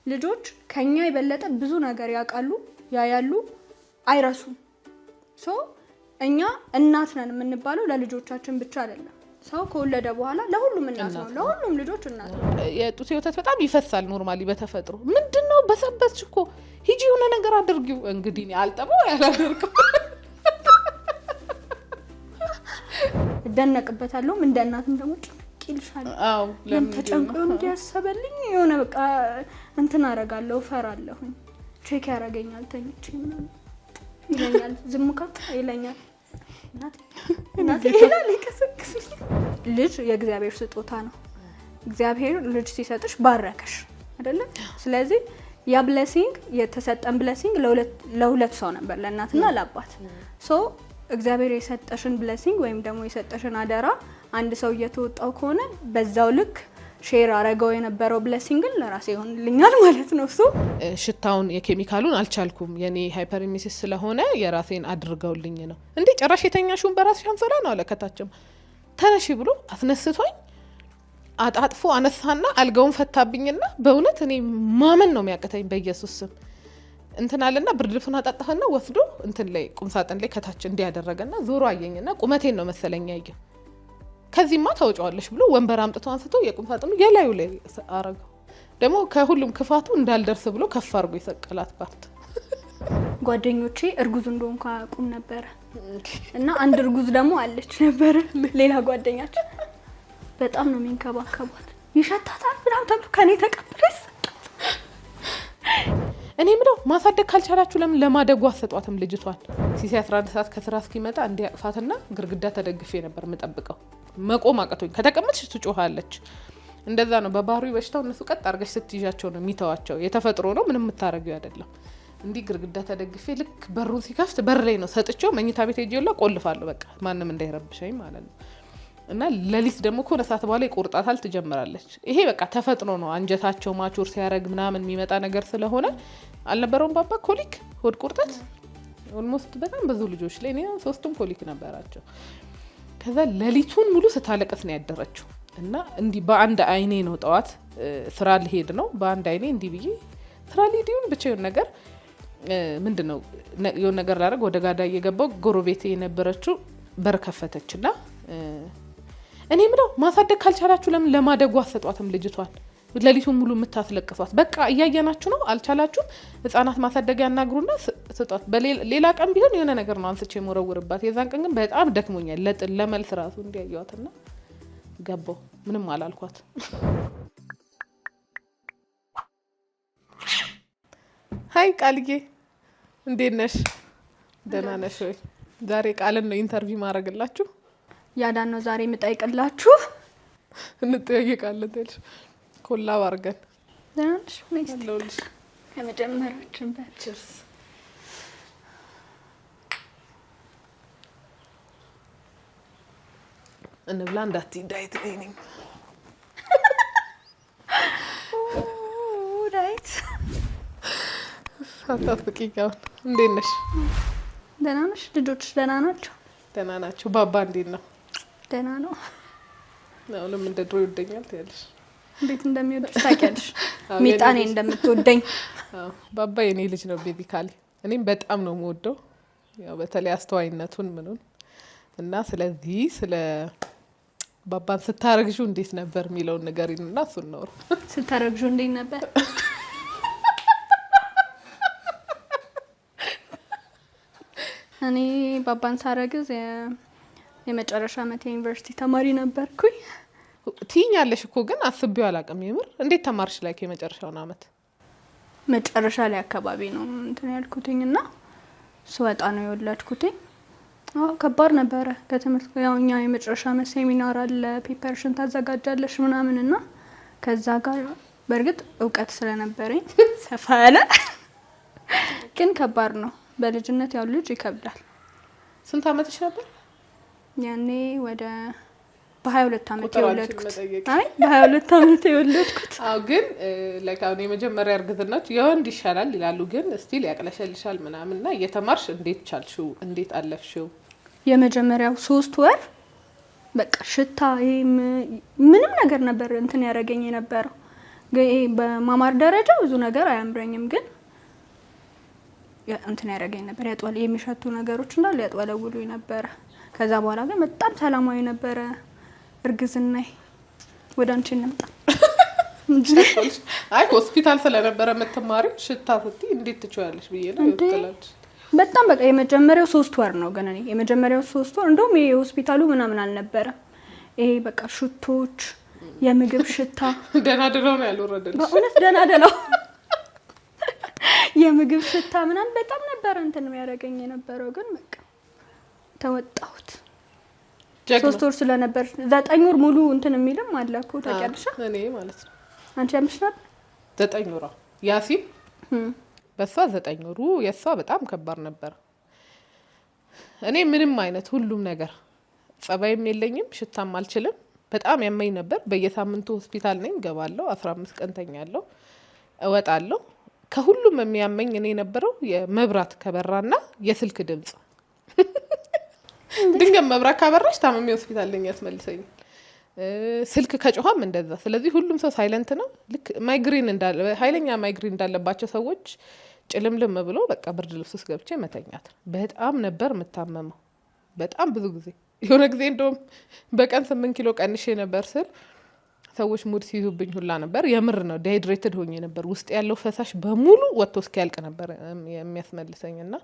ልጆች ከኛ የበለጠ ብዙ ነገር ያውቃሉ ያያሉ አይረሱም ሶ እኛ እናት ነን የምንባለው ለልጆቻችን ብቻ አይደለም ሰው ከወለደ በኋላ ለሁሉም እናት ነው ለሁሉም ልጆች እናት ነው የጡት ወተት በጣም ይፈሳል ኖርማሊ በተፈጥሮ ምንድነው በሰበስሽ እኮ ሂጂ የሆነ ነገር አድርጊው እንግዲህ አልጠበው ያላደርኩ ደነቅበታለሁ እንደ እናትም ደግሞ ጭንቅልሻል አዎ ለምን ተጨንቆ እንዲያሰበልኝ የሆነ በቃ እንትን አረጋለሁ ፈራለሁ ቼክ ያረጋኛል ተኝቼ ምናምን ይለኛል ዝሙካ ይለኛል እናት ይላል ይከሰክስ ልጅ የእግዚአብሔር ስጦታ ነው እግዚአብሔር ልጅ ሲሰጥሽ ባረከሽ አይደለ ስለዚህ ያ ብሌሲንግ የተሰጠን ብሌሲንግ ለሁለት ሰው ነበር ለእናትና ለአባት ሶ እግዚአብሔር የሰጠሽን ብሌሲንግ ወይም ደግሞ የሰጠሽን አደራ አንድ ሰው እየተወጣው ከሆነ በዛው ልክ ሼር አረጋው የነበረው ብሌሲንግን ለራሴ ይሆንልኛል ማለት ነው እሱ ሽታውን የኬሚካሉን አልቻልኩም የኔ ሃይፐርሚሲስ ስለሆነ የራሴን አድርገውልኝ ነው እንዴ ጭራሽ የተኛሽውን በራስሽ አንሶላ ነው አለከታችም ተነሺ ብሎ አስነስቶኝ አጣጥፎ አነሳና አልጋውን ፈታብኝና በእውነት እኔ ማመን ነው የሚያቀተኝ በኢየሱስ ስም እንትናልና ብርድልፉን አጣጣፈና ወስዶ እንትን ላይ ቁምሳጥን ላይ ከታች እንዲያደረገና ዞሮ አየኝና ቁመቴን ነው መሰለኝ ያየው ከዚህማ ታውጫዋለሽ ብሎ ወንበር አምጥቶ አንስቶ የቁምሳጥኑ የላዩ ላይ አረጋው ደግሞ ከሁሉም ክፋቱ እንዳልደርስ ብሎ ከፍ አድርጎ ይሰቀላት ፓርት ጓደኞቼ እርጉዝ እንደሆንኩ አቁም ነበር እና አንድ እርጉዝ ደግሞ አለች ነበር ሌላ ጓደኛችን በጣም ነው የሚንከባከቧት ይሸታታል ብላው ተብሎ ከኔ ተቀብለሽ እኔ ምለው ማሳደግ ካልቻላችሁ ለምን ለማደጉ አሰጧትም ልጅቷን ሲሲ 11 ሰዓት ከስራ እስኪመጣ እንዲያቅፋትና ግርግዳ ተደግፌ ነበር መጠብቀው መቆም አቀቶኝ ከተቀመጥሽ ትጮሃለች እንደዛ ነው በባህሩ በሽታው እነሱ ቀጥ አርገሽ ስትይዣቸው ነው የሚተዋቸው የተፈጥሮ ነው ምንም የምታረጊው አይደለም እንዲ ግርግዳ ተደግፌ ልክ በሩን ሲከፍት በር ላይ ነው ሰጥቼው መኝታ ቤት ሄጄላ ቆልፋለሁ በቃ ማንንም እንዳይረብሸኝ ማለት ነው እና ለሊት ደግሞ ኮነ ሰዓት በኋላ ይቆርጣታል ትጀምራለች ይሄ በቃ ተፈጥሮ ነው አንጀታቸው ማቹር ሲያረግ ምናምን የሚመጣ ነገር ስለሆነ አልነበረውም ባባ ኮሊክ ሆድ ቁርጠት ኦልሞስት በጣም ብዙ ልጆች ላይ ነው ሶስቱም ኮሊክ ነበራቸው ከዛ ለሊቱን ሙሉ ስታለቀስ ነው ያደረችው እና እንዲ በአንድ አይኔ ነው ጧት ስራ ልሄድ ነው በአንድ አይኔ እንዲ ብዬ ስራ ሊዲውን ብቻ የሆነ ነገር ምንድነው የሆነ ነገር ላደርግ ወደ ጋዳ እየገባው ጎረቤቴ የነበረችው በር ከፈተችና እኔ ምለው ማሳደግ ካልቻላችሁ ለምን ለማደጉ አሰጧትም ልጅቷን ለሊቱን ሙሉ የምታስለቅሷት በቃ እያየናችሁ ነው አልቻላችሁም ህፃናት ማሳደግ ያናግሩና ስጧት በሌላ ቀን ቢሆን የሆነ ነገር ነው አንስቼ የምወረውርባት የዛን ቀን ግን በጣም ደክሞኛል ለመልስ ራሱ እንዲያየዋትና ገባው ምንም አላልኳት ሃይ ቃልዬ እንዴት ነሽ ደህና ነሽ ወይ ዛሬ ቃልን ነው ኢንተርቪው ማድረግላችሁ ያዳን ነው ዛሬ የምጠይቅላችሁ እንጠያየቃለን ትልሽ ኮላብ አድርገን ደህናሽ ኔክስት አለሁልሽ ከመጀመሪያችን በችስ እንብላ እንዳትይ ዳይት ላይ ነኝ ዳይት አታፍቂኝ እንዴት ነሽ ደህና ነሽ ልጆች ደህና ናቸው ደህና ናቸው ባባ እንዴት ነው ደህና ነው አሁንም እንደ ድሮ ይወደኛል ትያለሽ እንዴት እንደሚወድሽ ታውቂያለሽ ሚጣኔ እንደምትወደኝ ባባ የኔ ልጅ ነው ቤዚካሊ እኔም በጣም ነው የምወደው ያው በተለይ አስተዋይነቱን ምኑን እና ስለዚህ ስለ ባባን ስታረግዡ እንዴት ነበር የሚለውን ንገሪንና እሱን ነው ስታረግዡ እንዴት ነበር እኔ ባባን ሳረግዝ የመጨረሻ ዓመት ዩኒቨርሲቲ ተማሪ ነበርኩኝ ትይኛለሽ እኮ ግን አስቤው አላውቅም የምር እንዴት ተማርሽ ላይ የመጨረሻውን ዓመት መጨረሻ ላይ አካባቢ ነው እንትን ያልኩትኝና ስወጣ ነው የወለድኩትኝ ከባድ ነበረ ከትምህርት ያውኛ የመጨረሻ ዓመት ሴሚናር አለ ፔፐርሽን ታዘጋጃለሽ ምናምንና ከዛ ጋር በርግጥ ዕውቀት ስለነበረኝ ሰፋ ያለ ግን ከባድ ነው በልጅነት ያው ልጅ ይከብዳል ስንት ዓመትሽ ነበር ያኔ ወደ በ22 ዓመት የወለድኩት አይ በ22 ዓመት የወለድኩት አው ግን ለካው የመጀመሪያ እርግዝናች የወንድ ይሻላል ይላሉ ግን ስቲል ያቅለሽልሻል ምናምንና እየተማርሽ እንዴት ቻልሽው እንዴት አለፍሽው የመጀመሪያው 3 ወር በቃ ሽታ ምንም ነገር ነበር እንትን ያረጋኝ የነበረው በማማር ደረጃ ብዙ ነገር አያምረኝም፣ ግን እንትን ያደርገኝ ነበር። ያጥዋል የሚሸቱ ነገሮች እንዳለ ያጥወለውሉኝ ነበረ። ከዛ በኋላ ግን በጣም ሰላማዊ ነበረ እርግዝናዬ። ወደ አንቺ እንምጣ። አይ ሆስፒታል ስለነበረ የምትማሪው ሽታ ስትይ እንዴት ትችያለሽ ብዬ ነው ይወጣላችሁ። በጣም በቃ የመጀመሪያው 3 ወር ነው ግን እኔ የመጀመሪያው 3 ወር እንደውም ይሄ ሆስፒታሉ ምናምን አልነበረ። ይሄ በቃ ሽቶች፣ የምግብ ሽታ ደናደለው ነው ያልወረደልሽ። በእውነት ደናደለው የምግብ ሽታ ምናምን በጣም ነበር እንትን የሚያደርገኝ የነበረው። ግን በቃ ተወጣሁት። 3 ወር ስለነበር 9 ወር ሙሉ እንትን የሚልም አለ እኮ ታውቂያለሽ። እኔ ማለት ነው አንቺ ያምሽ ነበር 9 ወር ያሲን በሷ 9 ወሩ የሷ በጣም ከባድ ነበር። እኔ ምንም አይነት ሁሉም ነገር ጸባይም የለኝም፣ ሽታም አልችልም። በጣም ያመኝ ነበር። በየሳምንቱ ሆስፒታል ነኝ፣ ገባለሁ፣ 15 ቀን ተኛለሁ፣ እወጣለሁ። ከሁሉም የሚያመኝ እኔ የነበረው የመብራት ከበራና የስልክ ድምጽ። ድንገት መብራት ካበራሽ ታመሚ ሆስፒታል ነኝ ያስመልሰኝ። ስልክ ከጮኸም እንደዛ። ስለዚህ ሁሉም ሰው ሳይለንት ነው። ልክ ማይግሪን እንዳለ ኃይለኛ ማይግሪን እንዳለባቸው ሰዎች ጭልምልም ብሎ በቃ ብርድ ልብስ ውስጥ ገብቼ መተኛት። በጣም ነበር የምታመመው፣ በጣም ብዙ ጊዜ። የሆነ ጊዜ እንደውም በቀን 8 ኪሎ ቀንሼ ነበር ስል ሰዎች ሙድ ሲይዙብኝ ሁላ ነበር። የምር ነው ዲሃይድሬትድ ሆኜ ነበር። ውስጥ ያለው ፈሳሽ በሙሉ ወጥቶ እስኪያልቅ ነበር የሚያስመልሰኝ እና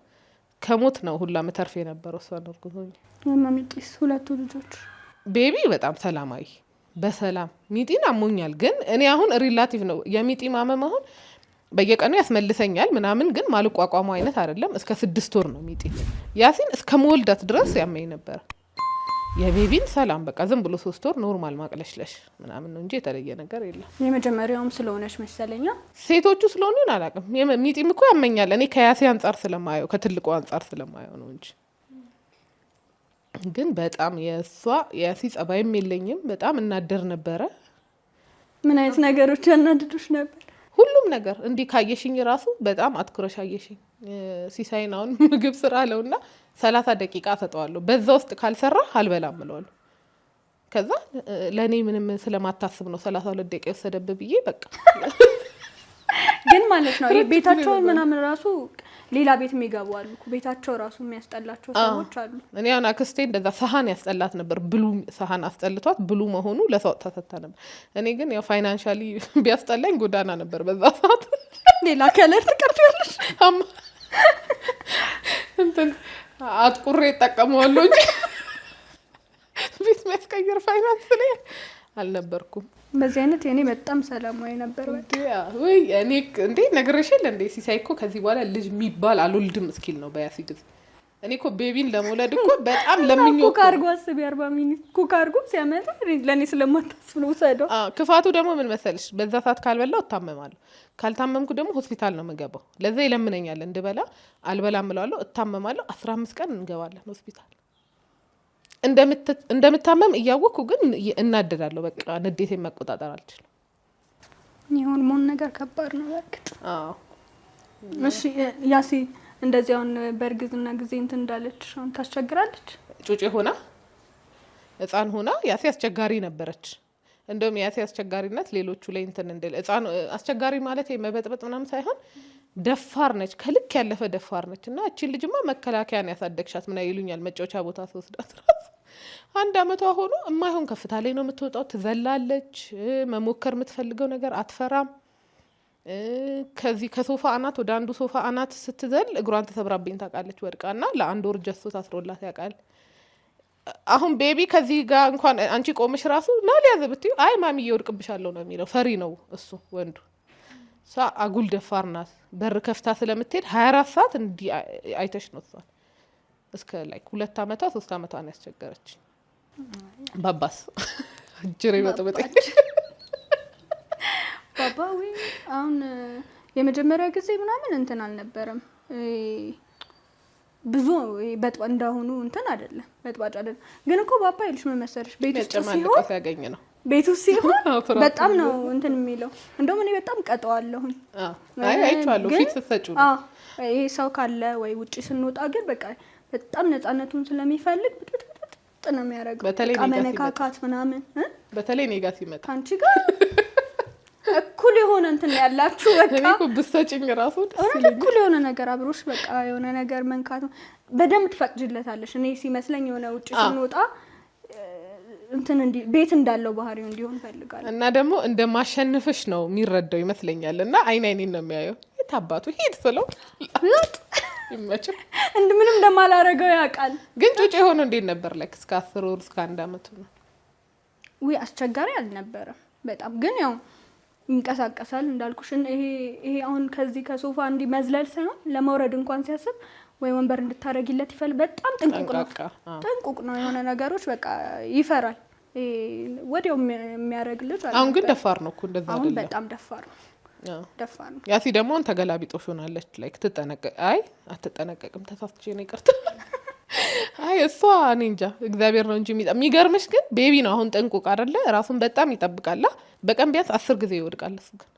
ከሞት ነው ሁላ መተርፍ የነበረው። እሷ እርጉዝ ሆኜ ማሚጢስ 2 ልጆች ቤቢ በጣም ሰላማዊ በሰላም ሚጢን አሞኛል። ግን እኔ አሁን ሪላቲቭ ነው የሚጢ ማመም አሁን በየቀኑ ያስመልሰኛል ምናምን፣ ግን ማልቋቋመው አይነት አይደለም። እስከ 6 ወር ነው ሚጢ። ያሲን እስከ መወልዳት ድረስ ያመኝ ነበር። የቤቢን ሰላም በቃ ዝም ብሎ 3 ወር ኖርማል ማቅለሽለሽ ምናምን ነው እንጂ የተለየ ነገር የለም። የመጀመሪያውም ስለሆነሽ መሰለኛ ሴቶቹ ስለሆኑ አላውቅም። ሚጢም እኮ ያመኛል። እኔ ከያሲ አንጻር ስለማየው ከትልቁ አንጻር ስለማየው ነው እንጂ ግን በጣም የያሲ ጸባይም የለኝም። በጣም እናደር ነበረ። ምን አይነት ነገሮች ያናድዱሽ ነበር? ሁሉም ነገር እንዲህ ካየሽኝ ራሱ በጣም አትኩረሽ አየሽኝ። ሲሳይን አሁን ምግብ ስራ አለውና 30 ደቂቃ ሰጠዋለሁ። በዛ ውስጥ ካልሰራ አልበላም እለዋለሁ። ከዛ ለእኔ ምንም ስለማታስብ ነው 32 ደቂቃ የወሰደብህ ብዬ በቃ ግን ማለት ነው ቤታቸውን ምናምን ራሱ ሌላ ቤት የሚገቡ አሉ። ቤታቸው ራሱ የሚያስጠላቸው ሰዎች አሉ። እኔ አሁን አክስቴ እንደዛ ሰሃን ያስጠላት ነበር። ብሉ ሰሃን አስጠልቷት ብሉ መሆኑ ለሰው ተሰታ ነበር። እኔ ግን ያው ፋይናንሻሊ ቢያስጠላኝ ጎዳና ነበር በዛ ሰዓት። ሌላ ከለር ትቀጥያለሽ እንትን አጥቁሬ እጠቀመዋለሁ እንጂ ቤት የሚያስቀይር ፋይናንስ ላይ አልነበርኩም። በዚህ አይነት እኔ በጣም ሰላማዊ ነበር። ወይ እኔ እንዴ ነግሬሻለሁ እንዴ ሲሳይ እኮ ከዚህ በኋላ ልጅ የሚባል አልወልድም እስኪል ነው በያሲ ጊዜ። እኔ እኮ ቤቢን ለመውለድ እኮ በጣም ለምኜው ኩክ አድርጎ አስቢ 40 ሚኒት ኩክ አድርጎ ሲያመጣ ለኔ ስለማታስብ ነው ሰደው። ክፋቱ ደግሞ ምን መሰልሽ፣ በዛ ሰዓት ካልበላው እታመማለሁ። ካልታመምኩ ደግሞ ሆስፒታል ነው የምገባው። ለዛ ይለምነኛል እንድበላ፣ አልበላም እለዋለሁ፣ እታመማለሁ። 15 ቀን እንገባለን ሆስፒታል። እንደምታመም እያወቅኩ ግን እናደዳለሁ። በቃ ንዴቴን መቆጣጠር አልችልም። የሆርሞን ነገር ከባድ ነው በርግጥ። እሺ ያሲ እንደዚህ አሁን በእርግዝና ጊዜ እንትን እንዳለች አሁን ታስቸግራለች? ጩጬ ሆና ህፃን ሆና ያሲ አስቸጋሪ ነበረች። እንደውም ያሲ አስቸጋሪነት ሌሎቹ ላይ እንትን እንደለ ህፃን አስቸጋሪ ማለት መበጥበጥ ምናምን ሳይሆን ደፋር ነች፣ ከልክ ያለፈ ደፋር ነች። እና እቺ ልጅማ መከላከያን ያሳደግሻት ምን ይሉኛል መጫወቻ ቦታ ተወስዳት ራስ 1 አመቷ ሆኖ የማይሆን ከፍታ ላይ ነው የምትወጣው። ትዘላለች፣ መሞከር የምትፈልገው ነገር አትፈራም። ከዚህ ከሶፋ አናት ወደ አንዱ ሶፋ አናት ስትዘል እግሯን ተሰብራብኝ ታውቃለች ወድቃና ለ1 ወር ጀሶ ታስሮላት ያውቃል። አሁን ቤቢ ከዚህ ጋር እንኳን አንቺ ቆመሽ ራሱ ናሊያዘ ብትዩ አይ ማሚ ይወድቅብሻለሁ ነው የሚለው። ፈሪ ነው እሱ ወንዱ። ሳ አጉል ደፋር ናት። በር ከፍታ ስለምትሄድ 24 ሰዓት እንዲህ አይተሽ ነው እሷን እስከ ላይክ 2 አመቷ 3 አመቷ ነው ያስቸገረች። ባባስ ጅሬ በጠበጠኝ ባባዊ አሁን የመጀመሪያ ጊዜ ምናምን እንትን አልነበረም። ብዙ በጥባ እንዳሁኑ እንትን አይደለም፣ በጥባጭ አይደለም። ግን እኮ ባባ ይልሽ ምን መሰለሽ ቤት ውስጥ ሲሆን ያገኘ ነው ቤት ውስጥ ሲሆን በጣም ነው እንትን የሚለው። እንደውም እኔ በጣም ቀጠዋለሁኝ። አይቻለሁ ፊት ስትሰጪው ነው። ይሄ ሰው ካለ ወይ ውጪ ስንወጣ ግን በቃ በጣም ነፃነቱን ስለሚፈልግ ብጥብጥ ነው የሚያደርገው። በቃ መነካካት ምናምን በተለይ ኔጋቲቭ መጣ ካንቺ ጋር እኩል የሆነ እንትን ያላችሁ በቃ እኔ እኮ ብትሰጪኝ ራሱ እኩል የሆነ ነገር አብሮሽ በቃ የሆነ ነገር መንካት በደንብ ትፈቅጂለታለሽ። እኔ ሲመስለኝ የሆነ ውጭ ስንወጣ እንትን ቤት እንዳለው ባህሪው እንዲሆን ፈልጋለሁ። እና ደግሞ እንደማሸንፍሽ ነው የሚረዳው ይመስለኛል። እና አይኔን ነው የሚያየው። የታባቱ ሄድ ስለው ይመችል ምንም እንደማላረገው ያውቃል። ግን ጩጬ ሆኖ እንዴት ነበር? ላይክ እስከ 10 ወር እስከ 1 አመት ነው? ወይ አስቸጋሪ አልነበረም በጣም ግን ያው ይንቀሳቀሳል እንዳልኩሽ። ይሄ አሁን ከዚህ ከሶፋ እንዲ መዝለል ሳይሆን ለመውረድ እንኳን ሲያስብ ወይ ወንበር እንድታረጊለት ይፈልግ። በጣም ጥንቁቅ ነው የሆነ ነገሮች በቃ ይፈራል። ወዲያው የሚያረግ ልጅ አለ። አሁን ግን ደፋር ነው እኮ እንደዛ አይደለም። አሁን በጣም ደፋር ነው። ያሲ ደግሞ ተገላቢጦሽ ሆናለች። ላይክ አትጠነቀቅም። ተሳስቼ ነው ይቅርታ። እሷ እኔ እንጃ እግዚአብሔር ነው እንጂ የሚገርምሽ ግን ቤቢ ነው አሁን ጥንቁቅ አይደለ? ራሱን በጣም ይጠብቃል። በቀን ቢያንስ 10 ጊዜ ይወድቃል። እሱ ግን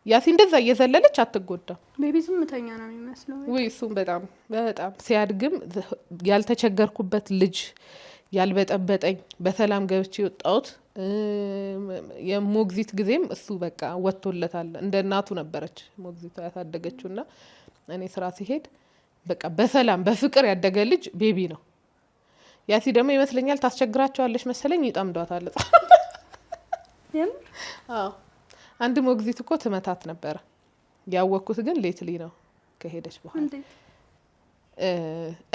ያሲ እንደዛ እየዘለለች አትጎዳም። ቤቢ ዝምተኛ ነው የሚመስለው። ወይ እሱም በጣም ሲያድግም ያልተቸገርኩበት ልጅ ያልበጠበጠኝ በሰላም ገብቼ የወጣሁት የሞግዚት ጊዜም እሱ በቃ ወጥቶለታል። እንደ እናቱ ነበረች ሞግዚቷ ያሳደገችውና እኔ ስራ ሲሄድ በቃ በሰላም በፍቅር ያደገ ልጅ ቤቢ ነው። ያሲ ደግሞ ይመስለኛል ታስቸግራቸዋለች መሰለኝ ይጠምዷታል። አዎ አንድ ሞግዚት እኮ ትመታት ነበረ። ያወቅኩት ግን ሌትሊ ነው ከሄደች በኋላ።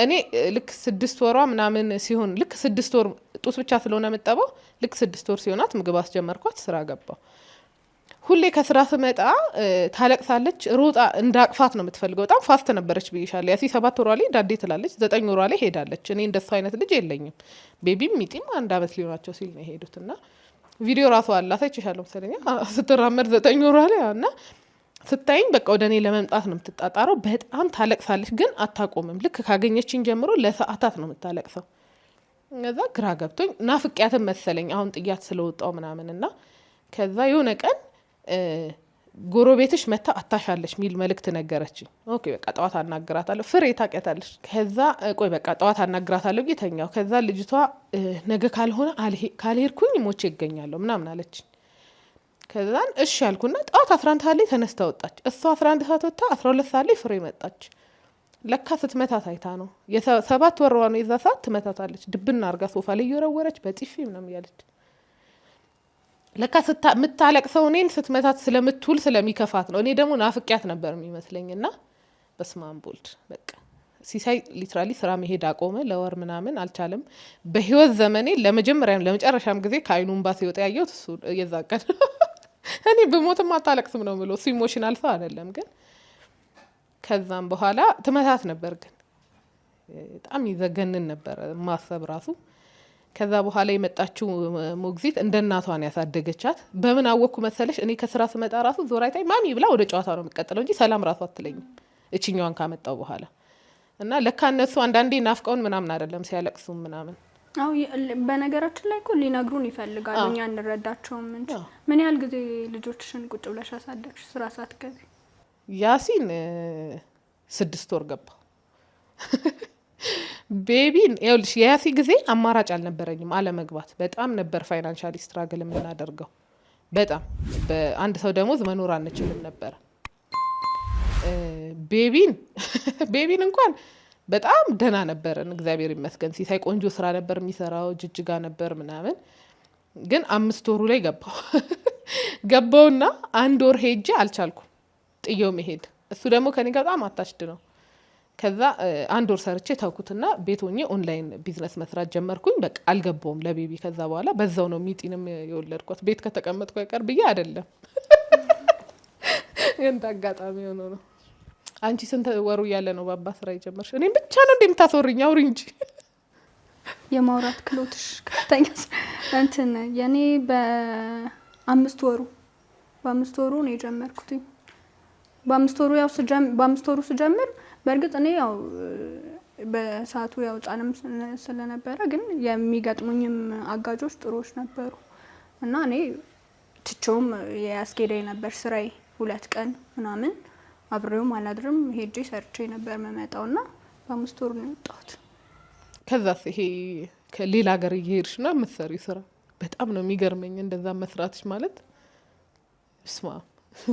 እኔ ልክ 6 ወሯ ምናምን ሲሆን ልክ 6 ወር ጡት ብቻ ስለሆነ መጠባው ልክ 6 ወር ሲሆናት ምግብ አስጀመርኳት፣ ስራ ገባው። ሁሌ ከስራ ስመጣ ታለቅሳለች። ሮጣ እንዳቅፋት ነው የምትፈልገው። በጣም ፋስት ነበረች ብዬሻለሁ። ያሲ 7 ወሯ ላይ ዳዴ ትላለች፣ 9 ወሯ ላይ ሄዳለች። እኔ እንደሱ አይነት ልጅ የለኝም። ቤቢም ሚጢም 1 አመት ሊሆናቸው ሲል ነው የሄዱትና ቪዲዮ ራሱ አላሳይቻለሁ መሰለኝ ስትራመድ 9 ወሯ ላይ እና ስታይኝ በቃ ወደ እኔ ለመምጣት ነው የምትጣጣረው። በጣም ታለቅሳለች ግን አታቆምም። ልክ ካገኘችኝ ጀምሮ ለሰዓታት ነው የምታለቅሰው። ከዛ ግራ ገብቶኝ ናፍቄያትን መሰለኝ አሁን ጥያት ስለወጣው ምናምን እና ከዛ የሆነ ቀን ጎረቤትሽ መታ አታሻለች ሚል መልእክት ነገረችኝ። ኦኬ በቃ ጠዋት አናግራታለሁ። ፍሬ ታውቂያታለሽ? ከዛ ቆይ በቃ ጠዋት አናግራታለሁ ጌተኛው። ከዛ ልጅቷ ነገ ካልሆነ ካልሄድኩኝ ሞቼ ይገኛለሁ ምናምን አለችኝ። ከዛን እሺ ያልኩና ጠዋት 11 ሰዓት ላይ ተነስታ ወጣች። እሷ 11 ሰዓት ወጣ 12 ሰዓት ላይ ፍሬ መጣች። ለካ ስትመታት አይታ ነው። የ7 ወሯ ነው የዛ ሰዓት ትመታታለች። ድብና አርጋ ሶፋ ላይ እየወረወረች በጢፊ ምናምን ያለች። ለካ የምታለቅሰው እኔን ስትመታት ስለምትውል ስለሚከፋት ነው። እኔ ደግሞ ናፍቂያት ነበር የሚመስለኝና በስማም ቦልድ በቃ ሲሳይ ሊትራሊ ስራ መሄድ አቆመ። ለወር ምናምን አልቻለም። በህይወት ዘመኔ ለመጀመሪያም ለመጨረሻም ጊዜ ከአይኑ እንባ ሲወጣ ያየሁት እሱ የዛቀን። እኔ በሞትም አታለቅስም ነው ብሎ ኢሞሽናል ሰው አይደለም። ግን ከዛም በኋላ ትመታት ነበር። ግን በጣም ይዘገንን ነበር ማሰብ ራሱ። ከዛ በኋላ የመጣችው ሞግዚት እንደ እናቷን ያሳደገቻት። በምን አወቅኩ መሰለሽ? እኔ ከስራ ስመጣ ራሱ ዞር አይታኝ ማሚ ብላ ወደ ጨዋታ ነው የምትቀጥለው እንጂ ሰላም ራሱ አትለኝም እችኛዋን ካመጣው በኋላ። እና ለካ እነሱ አንዳንዴ ናፍቀውን ምናምን አይደለም ሲያለቅሱ ምናምን። አው በነገራችን ላይ እኮ ሊነግሩን ይፈልጋሉ እኛ እንረዳቸውም እንጂ። ምን ያህል ጊዜ ልጆችሽን ቁጭ ብለሽ አሳደግሽ ስራ ሳትገቢ? ያሲን 6 ወር ገባ። ቤቢን ይኸውልሽ የያሲ ጊዜ አማራጭ አልነበረኝም አለመግባት። በጣም ነበር ፋይናንሻሊ ስትራግል የምናደርገው። በጣም በአንድ ሰው ደሞዝ መኖር አንችልም ነበር። ቤቢን እንኳን በጣም ደህና ነበርን እግዚአብሔር ይመስገን። ሲሳይ ቆንጆ ስራ ነበር የሚሰራው፣ ጅጅጋ ነበር ምናምን። ግን 5 ወሩ ላይ ገባውና 1 ወር ሄጄ አልቻልኩም ጥየው መሄድ። እሱ ደግሞ ከኔ ጋር በጣም አታችድ ነው። ከዛ 1 ወር ሰርቼ ታውኩትና ቤት ሆኜ ኦንላይን ቢዝነስ መስራት ጀመርኩኝ። በቃ አልገባውም ለቤቢ። ከዛ በኋላ በዛው ነው ሚጢንም የወለድኳት። ቤት ከተቀመጥኩ አይቀር ብዬ አይደለም እንደ አጋጣሚ ሆኖ ነው። አንቺ ስንት ወሩ እያለ ነው ባባ ስራ የጀመርሽ? እኔም ብቻ ነው እንደምታስወሪኝ አውሪ እንጂ። የማውራት ክሎትሽ ከፍተኛ እንትን የኔ በ5 ወሩ ነው የጀመርኩት። በ5 ወሩ ስጀምር በእርግጥ እኔ ያው በሰዓቱ ያው ጻንም ስለነበረ ግን የሚገጥሙኝም አጋጆች ጥሩዎች ነበሩ እና እኔ ትቼውም ያስኬደኝ ነበር ስራዬ። 2 ቀን ምናምን አብሬውም አላድርም ሄጄ ሰርቼ ነበር መመጣውና በ5 ወር ነው የወጣሁት። ከዛስ ይሄ ከሌላ ሀገር እየሄድሽና የምትሰሪው ስራ በጣም ነው የሚገርመኝ። እንደዛ መስራትሽ ማለት ስማ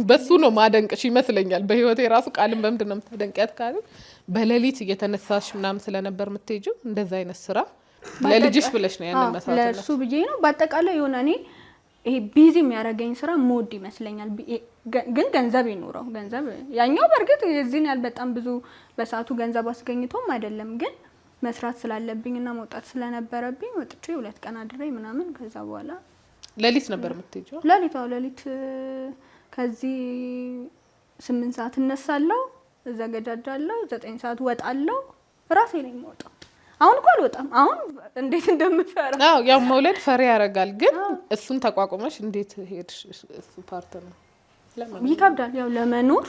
በሱ ነው ማደንቅሽ ይመስለኛል። በህይወቴ ራሱ ቃልን በምንድን ነው የምታደንቂያት ካለ በሌሊት እየተነሳሽ ምናምን ስለነበር የምትሄጂው እንደዛ አይነት ስራ ለልጅሽ ብለሽ ነው ያንን መስራት ለሱ ብዬ ነው። በአጠቃላይ የሆነ እኔ ይሄ ቢዚ የሚያደርገኝ ስራ ሞድ ይመስለኛል። ግን ገንዘብ ይኖረው ገንዘብ ያኛው በእርግጥ የዚህን ያህል በጣም ብዙ በሰዓቱ ገንዘብ አስገኝቶም አይደለም። ግን መስራት ስላለብኝና መውጣት ስለነበረብኝ ወጥቼ 2 ቀን አድሬ ምናምን ከዛ በኋላ ሌሊት ነበር የምትሄጂው? ሌሊት ከዚህ 8 ሰዓት እነሳለሁ፣ እዘገጃጃለሁ፣ 9 ሰዓት ወጣለሁ። ራሴ ነኝ የምወጣው። አሁን እኮ አልወጣም። አሁን እንዴት እንደምፈራ ያው መውለድ ፈሪ ያደርጋል። ግን እሱን ተቋቁመሽ እንዴት ሄድሽ? እሱ ፓርት ነው ይከብዳል። ያው ለመኖር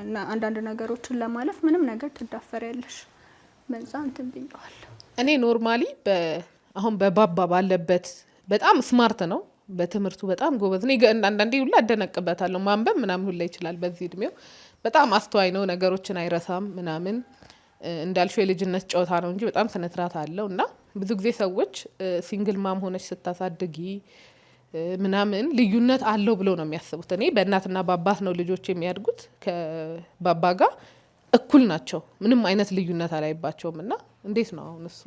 እና አንዳንድ ነገሮችን ለማለፍ ምንም ነገር ትዳፈሪያለሽ። በዛ እንትን ብየዋለሁ። እኔ ኖርማሊ አሁን በባባ ባለበት በጣም ስማርት ነው በትምህርቱ በጣም ጎበዝ ነው። አንዳንዴ ሁላ አደነቅበታለሁ። ማንበብ ምናምን ሁላ ይችላል በዚህ እድሜው። በጣም አስተዋይ ነው፣ ነገሮችን አይረሳም ምናምን። እንዳልሽው የልጅነት ጨዋታ ነው እንጂ በጣም ስነስርዓት አለው። እና ብዙ ጊዜ ሰዎች ሲንግል ማም ሆነች ስታሳድጊ ምናምን ልዩነት አለው ብለው ነው የሚያስቡት። እኔ በእናትና በአባት ነው ልጆች የሚያድጉት። ከባባ ጋር እኩል ናቸው፣ ምንም አይነት ልዩነት አላይባቸውም። እና እንዴት ነው አሁን እሱ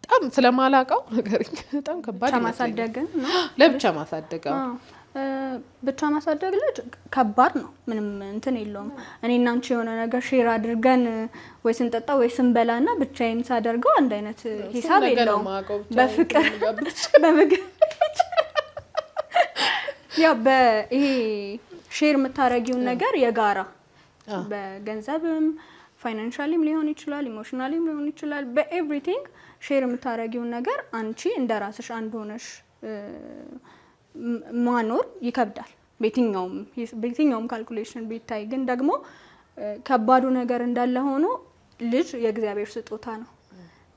በጣም ስለማላውቀው ነገር በጣም ከባድ ነው። ለብቻ ማሳደግ ብቻ ማሳደግ ልጅ ከባድ ነው። ምንም እንትን የለውም። እኔ እና አንቺ የሆነ ነገር ሼር አድርገን ወይ ስንጠጣ ወይ ስንበላና ብቻዬን ሳደርገው አንድ አይነት ሂሳብ የለውም። በፍቅር በምግብ ያው በይሄ ሼር የምታረጊውን ነገር የጋራ በገንዘብም ፋይናንሻሊም ሊሆን ይችላል፣ ኢሞሽናሊም ሊሆን ይችላል። በኤቭሪቲንግ ሼር የምታረጊውን ነገር አንቺ እንደራስሽ አንድ ሆነሽ ማኖር ይከብዳል። በየትኛውም ካልኩሌሽን ቢታይ ግን ደግሞ ከባዱ ነገር እንዳለ ሆኖ ልጅ የእግዚአብሔር ስጦታ ነው።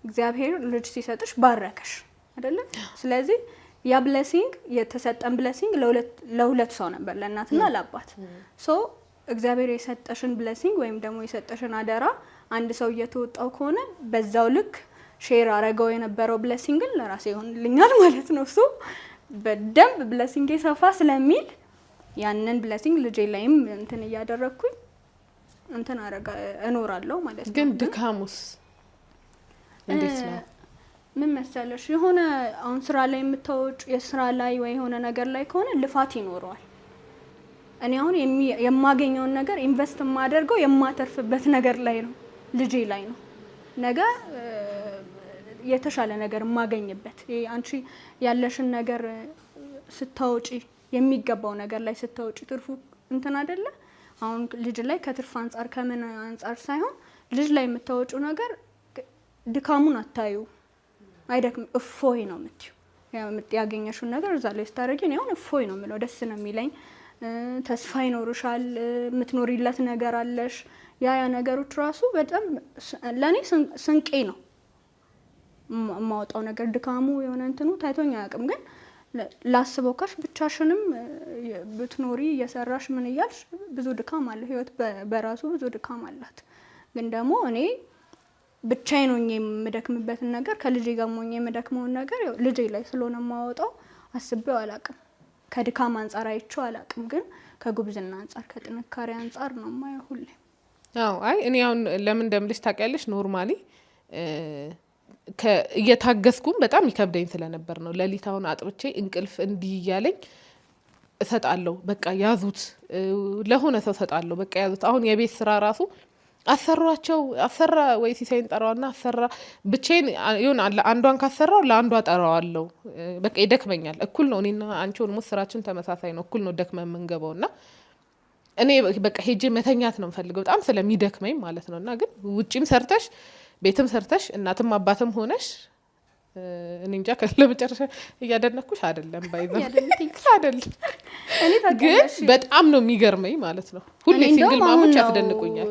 እግዚአብሔር ልጅ ሲሰጥሽ ባረከሽ አይደለ? ስለዚህ ያ ብሌሲንግ የተሰጠን ብሌሲንግ ለሁለት ሰው ነበር፣ ለእናትና ለአባት። ሶ እግዚአብሔር የሰጠሽን ብሌሲንግ ወይም ደግሞ የሰጠሽን አደራ አንድ ሰው እየተወጣው ከሆነ በዛው ልክ ሼር አረገው የነበረው ብሌሲንግን ለራሴ ይሆንልኛል ማለት ነው። እሱ በደንብ ብሌሲንግ ሰፋ ስለሚል ያንን ብሌሲንግ ልጄ ላይም እንትን እያደረኩኝ እንትን እኖራለሁ ማለት ነው። ግን ድካሙስ እንዴት ነው? ምን መሰለሽ የሆነ አሁን ስራ ላይ የምታወጭ የስራ ላይ ወይ የሆነ ነገር ላይ ከሆነ ልፋት ይኖረዋል። እኔ አሁን የማገኘውን ነገር ኢንቨስት የማደርገው የማተርፍበት ነገር ላይ ነው፣ ልጄ ላይ ነው። ነገ የተሻለ ነገር የማገኝበት አንቺ ያለሽን ነገር ስታወጪ የሚገባው ነገር ላይ ስታወጪ ትርፉ እንትን አይደለ? አሁን ልጅ ላይ ከትርፍ አንጻር ከምን አንጻር ሳይሆን ልጅ ላይ የምታወጪው ነገር ድካሙን አታዩ፣ አይደክም፣ እፎይ ነው የምትዩ። ያገኘሽውን ነገር እዛ ላይ ስታደርጊ ነው እፎይ ነው የምለው፣ ደስ ነው የሚለኝ። ተስፋ ይኖርሻል፣ የምትኖሪለት ነገር አለሽ። ያ ነገሮች ራሱ በጣም ለኔ ስንቄ ነው የማወጣው ነገር። ድካሙ የሆነ እንትኑ ታይቶኝ አያውቅም። ግን ላስበው ካሽ ብቻሽንም ብትኖሪ እየሰራሽ ምን እያልሽ ብዙ ድካም አለ። ህይወት በራሱ ብዙ ድካም አላት። ግን ደግሞ እኔ ብቻዬን ሆኜ የምደክምበትን ነገር ከልጄ ጋር ሆኜ የምደክመውን ነገር ልጄ ላይ ስለሆነ የማወጣው አስቤው አላውቅም። ከድካም አንጻር አይቼው አላውቅም። ግን ከጉብዝና አንጻር ከጥንካሬ አንጻር ነው የማየው ሁሌ። አዎ አይ እኔ አሁን ለምን እንደምልሽ ታውቂያለሽ? ኖርማሊ እየታገስኩም በጣም ይከብደኝ ስለነበር ነው። ሌሊት አሁን አጥብቼ እንቅልፍ እንዲህ እያለኝ እሰጣለሁ። በቃ ያዙት፣ ለሆነ ሰው እሰጣለሁ። በቃ ያዙት። አሁን የቤት ስራ ራሱ አሰራ ወይ ሲሳይን ጠራዋና አሰራ ብቻዬን ይሁን አንዷን ካሰራው ለአንዷ ጠራዋለሁ። በቃ ይደክመኛል። እኩል ነው እኔና አንቺ ሆኖ ስራችን ተመሳሳይ ነው። እኩል ነው ደክመን የምንገባው እና እኔ በቃ ሄጄ መተኛት ነው የምፈልገው በጣም ስለሚደክመኝ ማለት ነው። እና ግን ውጪም ሰርተሽ ቤትም ሰርተሽ እናትም አባትም ሆነሽ እኔ እንጃ ለመጨረሻ እያደነኩሽ አይደለም አይደለም ግን በጣም ነው የሚገርመኝ ማለት ነው። ሁሌ ሲንግል ማሞች ያስደንቁኛል።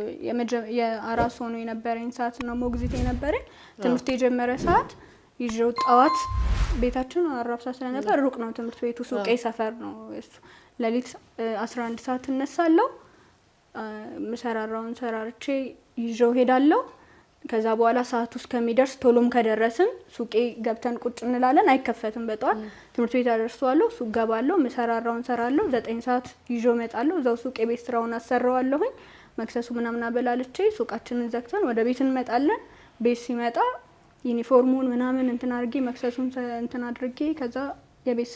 የአራስ ሆኖ የነበረኝ ሰዓት ነው ሞግዚት የነበረኝ ትምህርት የጀመረ ሰዓት ይዤው ጠዋት ቤታችን አራብሳ ስለነበር ሩቅ ነው ትምህርት ቤቱ፣ ሱቄ ሰፈር ነው እሱ። ሌሊት 11 ሰዓት እነሳለሁ፣ መሰራራውን ሰራርቼ ይዤው ሄዳለሁ። ከዛ በኋላ ሰዓቱ እስከሚደርስ ቶሎም ከደረስን ሱቄ ገብተን ቁጭ እንላለን። አይከፈትም በጧት ትምህርት ቤት አደርሰዋለሁ። ሱቅ ገባለሁ፣ መሰራራውን ሰራለሁ። 9 ሰዓት ይዞ እመጣለሁ። እዛው ሱቄ ቤት ስራውን አሰራዋለሁኝ። መክሰሱ ምናምን አበላልቼ ሱቃችንን ዘግተን ወደ ቤት እንመጣለን። ቤት ሲመጣ ዩኒፎርሙን ምናምን እንትን አድርጌ መክሰሱን እንትን አድርጌ ከዛ የቤት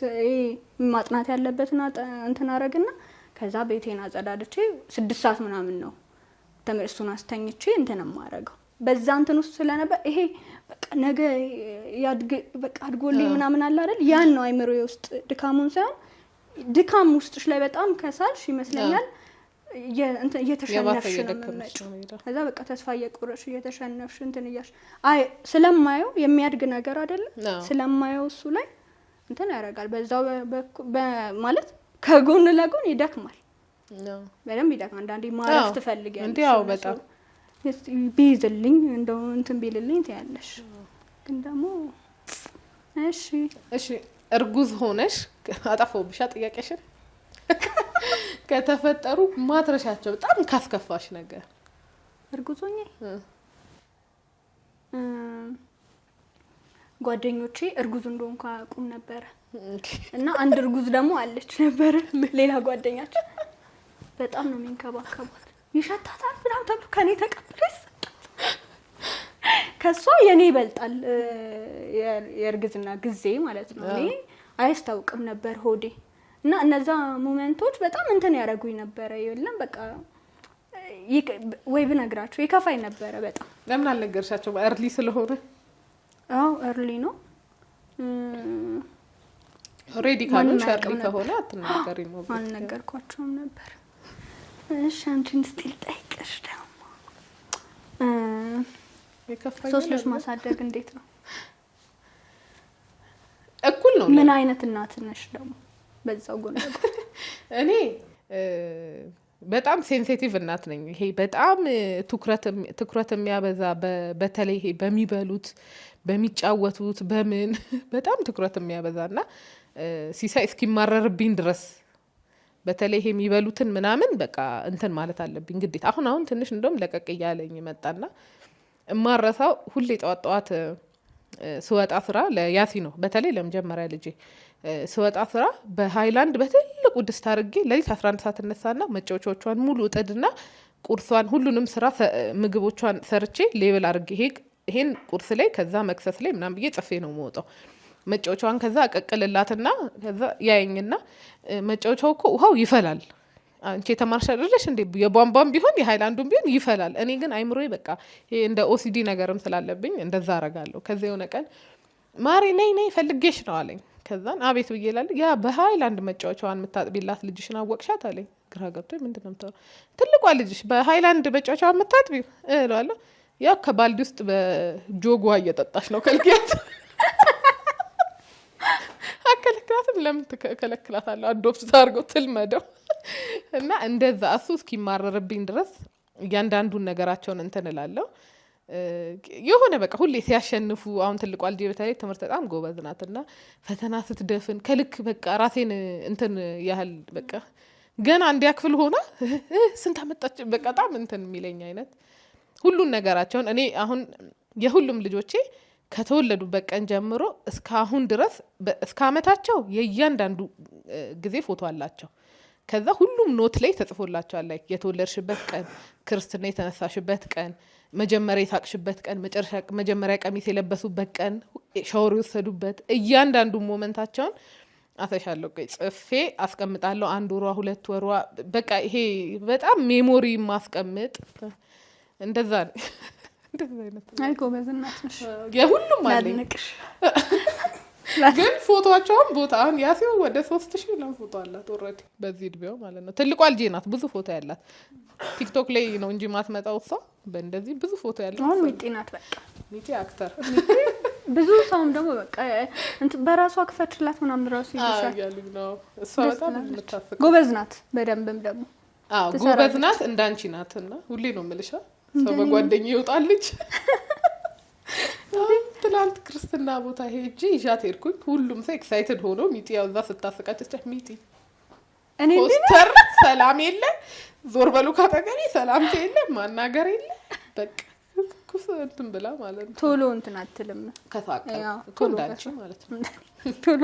ማጥናት ያለበትና እንትን አረግና ከዛ ቤቴን አጸዳድቼ 6 ሰዓት ምናምን ነው ተመልሱን አስተኝቼ እንትን ማረገው። በዛ እንትን ውስጥ ስለነበር ይሄ በቃ ነገ ያድግ በቃ አድጎልኝ ምናምን አለ አይደል? ያን ነው አይምሮዬ ውስጥ ድካሙን ሳይሆን ድካም ውስጥሽ ላይ በጣም ከሳልሽ ይመስለኛል እየተሸነፍሽ ነው የምትመጪው። ከዛ በቃ ተስፋ እየቆረጥሽ እየተሸነፍሽ እንትን እያልሽ አይ ስለማየው የሚያድግ ነገር አይደለም ስለማየው እሱ ላይ እንትን ያደርጋል። በዛው ማለት ከጎን ለጎን ይደክማል። በደንብ ይደክማል። አንዳንዴ ማረፍ ትፈልጊያለሽ። እንዴው በጣም ቢይዝልኝ እንደው እንትን ቢልልኝ ትያለሽ። ግን ደግሞ እሺ እርጉዝ ሆነሽ አጣፈውብሻ ጥያቄሽን ከተፈጠሩ ማትረሻቸው በጣም ካስከፋሽ ነገር? እርጉዝ ሆኜ ጓደኞቼ እርጉዝ እንደሆንኩ አያውቁም ነበር እና አንድ እርጉዝ ደግሞ አለች ነበር ሌላ ጓደኛችን በጣም ነው የሚንከባከቧት። ይሸታታል ምናምን ተብሎ ከኔ ተቀብለሽ ከሷ የኔ ይበልጣል የእርግዝና ጊዜ ማለት ነው። እኔ አያስታውቅም ነበር ሆዴ እና እነዛ ሞመንቶች በጣም እንትን ያደርጉኝ ነበር። ይኸውልህ በቃ ወይ ብነግራቸው ይከፋኝ ነበር በጣም። ለምን አልነገርሻቸውም? እርሊ ስለሆነ? አዎ እርሊ ነው ኦሬዲ ካሉሽ እርሊ ከሆነ አትናገሪም ነው። አልነገርኳቸውም ነበር። እሺ አንቺን ስቲል ጠይቀሽ ደግሞ ሶስት ልጅ ማሳደግ እንዴት ነው? እኩል ነው? ምን አይነት እናት ነሽ ደግሞ? በዛው ጎን እኔ በጣም ሴንሲቲቭ እናት ነኝ። ይሄ በጣም ትኩረት የሚያበዛ በተለይ ይሄ በሚበሉት በሚጫወቱት በምን በጣም ትኩረት የሚያበዛና ሲሳይ እስኪማረርብኝ ድረስ በተለይ ይሄ የሚበሉትን ምናምን በቃ እንትን ማለት አለብኝ ግዴታ። አሁን ትንሽ እንደውም ለቀቅ እያለኝ መጣና እማረሳው ሁሌ ጠዋት ስወጣ ስራ ለያሲ ነው በተለይ ለመጀመሪያ ልጄ ስወጣ ስራ በሃይላንድ በትልቁ ድስት አድርጌ ለሊት 11 ሰዓት እነሳና መጫወቻዎቿን ሙሉ እጥድና ቁርሷን ሁሉንም ስራ ምግቦቿን ሰርቼ ሌብል አድርጌ ይሄን ቁርስ ላይ ከዛ መክሰስ ላይ ምናምን ብዬ ጽፌ ነው የምወጣው። መጫወቻዋን ከዛ አቀቅልላትና ከዛ ያየኝና መጫወቻው እኮ ውሃው ይፈላል አንቺ የተማርሽ አይደለሽ እንዴ? የቧንቧም ቢሆን የሃይላንዱም ቢሆን ይፈላል። እኔ ግን አይምሮዬ በቃ ይሄ እንደ ኦሲዲ ነገርም ስላለብኝ እንደዛ አረጋለሁ። ከዛ የሆነ ቀን ማሪ ነይ ፈልጌሽ ነው አለኝ። ከዛን አቤት ብዬ እላለሁ። ያ በሃይላንድ መጫወቻዋን የምታጥቢላት ልጅሽን አወቅሻት አለኝ። ግራ ገብቶኝ ምንድነው የምታወራው? ትልቋ ልጅሽ በሃይላንድ መጫወቻዋን የምታጥቢው እላለሁ። ያ ከባልዲ ውስጥ በጆጓ እየጠጣች ነው ከልኪያት አከለክላትም። ለምን ትከለክላታለሁ? አዶፕት አድርገው ትልመደው እና እንደዛ እሱ እስኪማረርብኝ ድረስ እያንዳንዱን ነገራቸውን እንትን እላለሁ። የሆነ በቃ ሁሌ ሲያሸንፉ አሁን ትልቋ ልጄ በተለይ ትምህርት በጣም ጎበዝ ናትና ፈተና ስትደፍን ከልክ በቃ ራሴን እንትን ያህል በቃ ገና እንዲያክፍል ሆና ስንት አመጣች በቃ በጣም እንትን የሚለኝ አይነት ሁሉን ነገራቸውን እኔ አሁን የሁሉም ልጆቼ ከተወለዱበት ቀን ጀምሮ እስካሁን ድረስ እስከ አመታቸው የእያንዳንዱ ጊዜ ፎቶ አላቸው። ከዛ ሁሉም ኖት ላይ ተጽፎላቸዋል። ላይ የተወለድሽበት ቀን፣ ክርስትና የተነሳሽበት ቀን፣ መጀመሪያ የሳቅሽበት ቀን፣ መጀመሪያ ቀሚስ የለበሱበት ቀን፣ ሻወር የወሰዱበት እያንዳንዱ ሞመንታቸውን አሰሻለሁ ጽፌ አስቀምጣለሁ። 1 ወሯ 2 ወሯ በቃ ይሄ በጣም ሜሞሪ ማስቀምጥ እንደዛ ነው። እንደዛ አይነት አይ ጎበዝ እናት ነሽ። የሁሉም አለኝ ግን ፎቶዋቸውን ቦታ አሁን ያሲው ወደ 3000 ነው ፎቶ አላት ኦሬዲ በዚህ እድሜው ማለት ነው። ትልቋ ልጄ ናት ብዙ ፎቶ ያላት። ቲክቶክ ላይ ነው እንጂ ማትመጣው እሷ በእንደዚህ ብዙ ፎቶ ያላት አሁን ሚጢ ናት። በቃ ሚጢ አክተር ብዙ ሰውም ደግሞ በቃ በራሷ ክፈትላት ምናምን ራሱ ይሻል ያሉኝ ነው። እሷ በጣም የምታፈቅ ጎበዝ ናት። በደንብም ደግሞ ጎበዝ ናት እንዳንቺ ናትና ሁሌ ነው የምልሽ ሰው በጓደኛዬ ይወጣልኝ። ትላንት ክርስትና ቦታ ሄጄ ይዣት ሄድኩኝ። ሁሉም ሰው ኤክሳይትድ ሆኖ ሚጢ ያው እዛ ስታስቃጨች ሚጢ እኔ ፖስተር ሰላም የለ ዞር በሉ ካጠገቤ ሰላምታ የለ ማናገር የለ በቃ ኩስ እንትን ብላ ማለት ነው ቶሎ እንትን አትልም ከታቀ እንዳንቺ ማለት ነው ቶሎ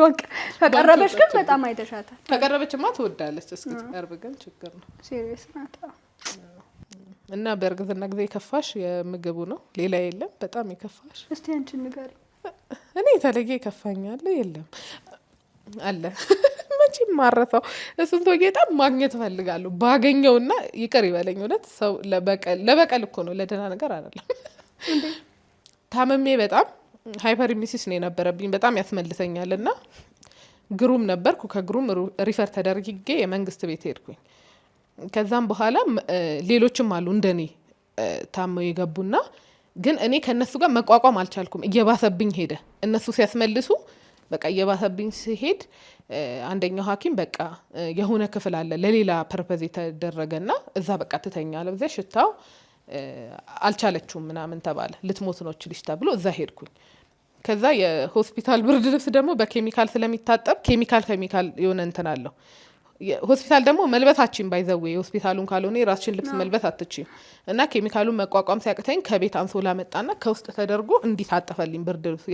ከቀረበች ግን በጣም አይተሻታል ከቀረበችማ ትወዳለች እስክትቀርብ ግን ችግር ነው ሲሪየስ ናት እና በእርግዝና ጊዜ የከፋሽ የምግቡ ነው ሌላ የለም በጣም የከፋሽ እስቲ አንቺ ንገሪ እኔ የተለየ ይከፋኛል የለም አለ መቼም ማረሳው እሱን ሰው ጌታ ማግኘት ፈልጋለሁ ባገኘውና ይቅር ይበለኝ እውነት ሰው ለበቀል እኮ ነው ለደህና ነገር አይደለም ታመሜ በጣም ሃይፐርሚሲስ ነው የነበረብኝ በጣም ያስመልሰኛልና ግሩም ነበርኩ ከግሩም ሪፈር ተደርጊጌ የመንግስት ቤት ሄድኩኝ ከዛም በኋላ ሌሎችም አሉ እንደኔ ታመው የገቡና ግን እኔ ከነሱ ጋር መቋቋም አልቻልኩም እየባሰብኝ ሄደ እነሱ ሲያስመልሱ በቃ እየባሰብኝ ሲሄድ አንደኛው ሐኪም በቃ የሆነ ክፍል አለ ለሌላ ፐርፐዝ የተደረገና እዛ በቃ ትተኛ ለብዛ ሽታው አልቻለችውም ምናምን ተባለ ልትሞት ነው ልጅ ተብሎ እዛ ሄድኩኝ ከዛ የሆስፒታል ብርድ ልብስ ደግሞ በኬሚካል ስለሚታጠብ ኬሚካል የሆነ እንትን አለው ሆስፒታል ደግሞ መልበሳችን ባይዘው የሆስፒታሉን ካልሆነ የራስሽን ልብስ መልበስ አትችይም እና ኬሚካሉን መቋቋም ሲያቅተኝ ከቤት አንሶላ መጣና ከውስጥ ተደርጎ እንዲታጠፈልኝ ብርድ ልብስ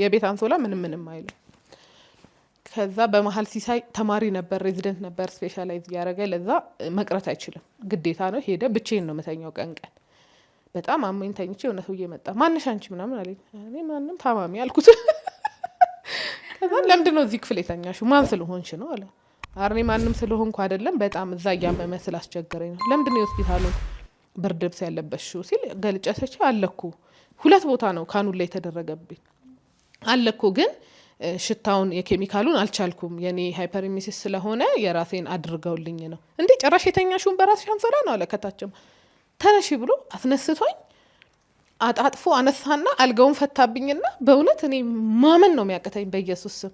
የቤት አንሶላ ምንም አይልም ከዛ በመሀል ሲሳይ ተማሪ ነበር ሬዚደንት ነበር ስፔሻላይዝ ያደረገ ለዛ መቅረት አይችልም ግዴታ ነው ሄደ ብቻዬን ነው መተኛው ቀን በጣም አሞኝ ተኝቼ የሆነ ሰውዬ መጣ ማንሽ አንቺ ምናምን አለኝ እኔ ማንም ታማሚ አልኩት ከዛ ለምንድን ነው እዚህ ክፍል የተኛሽው ማን ስለሆንሽ ነው አለ አርኔ ማንም ስለሆንኩ አይደለም በጣም እዛ ያመመ ስላስቸገረኝ ነው ለምንድን ነው ሆስፒታሉን ብርድ ልብስ ያለበሽው ሲል ገልጨሰች አለኩ ሁለት ቦታ ነው ካኑን ላይ ተደረገብኝ አለኩ ግን ሽታውን የኬሚካሉን አልቻልኩም የኔ ሃይፐርሚሲስ ስለሆነ የራሴን አድርገውልኝ ነው እንዴ ጭራሽ የተኛሽውን በራስሽ አንሶላ ነው አለከታችም ተነሺ ብሎ አስነስቶኝ አጣጥፎ አነሳና አልጋውን ፈታብኝና በእውነት እኔ ማመን ነው የሚያቀተኝ በኢየሱስ ስም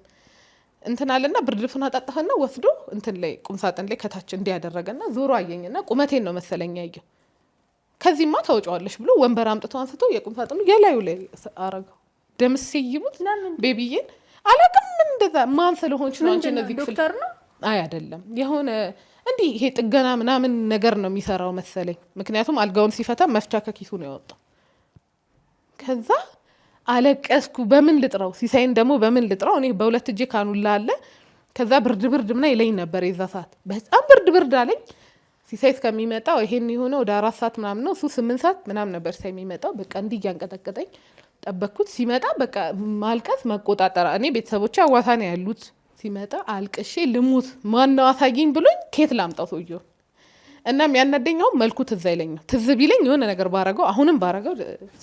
እንትን አለና ብርድ ልብሱን አጣጣፈና ወስዶ እንትን ላይ ቁምሳጥን ላይ ከታች እንዲያደረገና ዞሮ አየኝና ቁመቴን ነው መሰለኝ ያየው ከዚህማ ታውጫዋለሽ ብሎ ወንበር አምጥቶ አንስቶ የቁምሳጥኑ የላዩ ላይ አረገው ደምሴ ይሙት ቤቢዬን አላቅም እንደዛ ማን ስለሆንሽ ነው አንቺ እነዚህ ክፍል ዶክተር ነው አይ አይደለም የሆነ እንዲህ ይሄ ጥገና ምናምን ነገር ነው የሚሰራው መሰለኝ ምክንያቱም አልጋውን ሲፈታ መፍቻ ከኪሱ ነው ያወጣው ከዛ አለቀስኩ በምን ልጥራው ሲሳይን ደግሞ በምን ልጥራው እኔ በሁለት እጄ ካኑላ አለ ከዛ ብርድ ምና ይለኝ ነበር የዛ ሰዓት በጣም ብርድ አለኝ ሲሳይ እስከሚመጣው ይሄን የሆነ ወደ 4 ሰዓት ምናምን ነው እሱ 8 ሰዓት ምናምን ነበር ሲሳይ የሚመጣው በቃ እንዲህ እያንቀጠቀጠኝ ጠበቅኩት ሲመጣ በቃ ማልቀስ መቆጣጠር እኔ ቤተሰቦቼ አዋሳ ነው ያሉት ሲመጣ አልቅሼ ልሙት ማን ነው አሳየኝ ብሎኝ ኬት ላምጣው ሰውዬው እናም ያናደኛው መልኩ ትዝ አይለኝም ትዝ ቢለኝ የሆነ ነገር ባረገው አሁንም ባረገው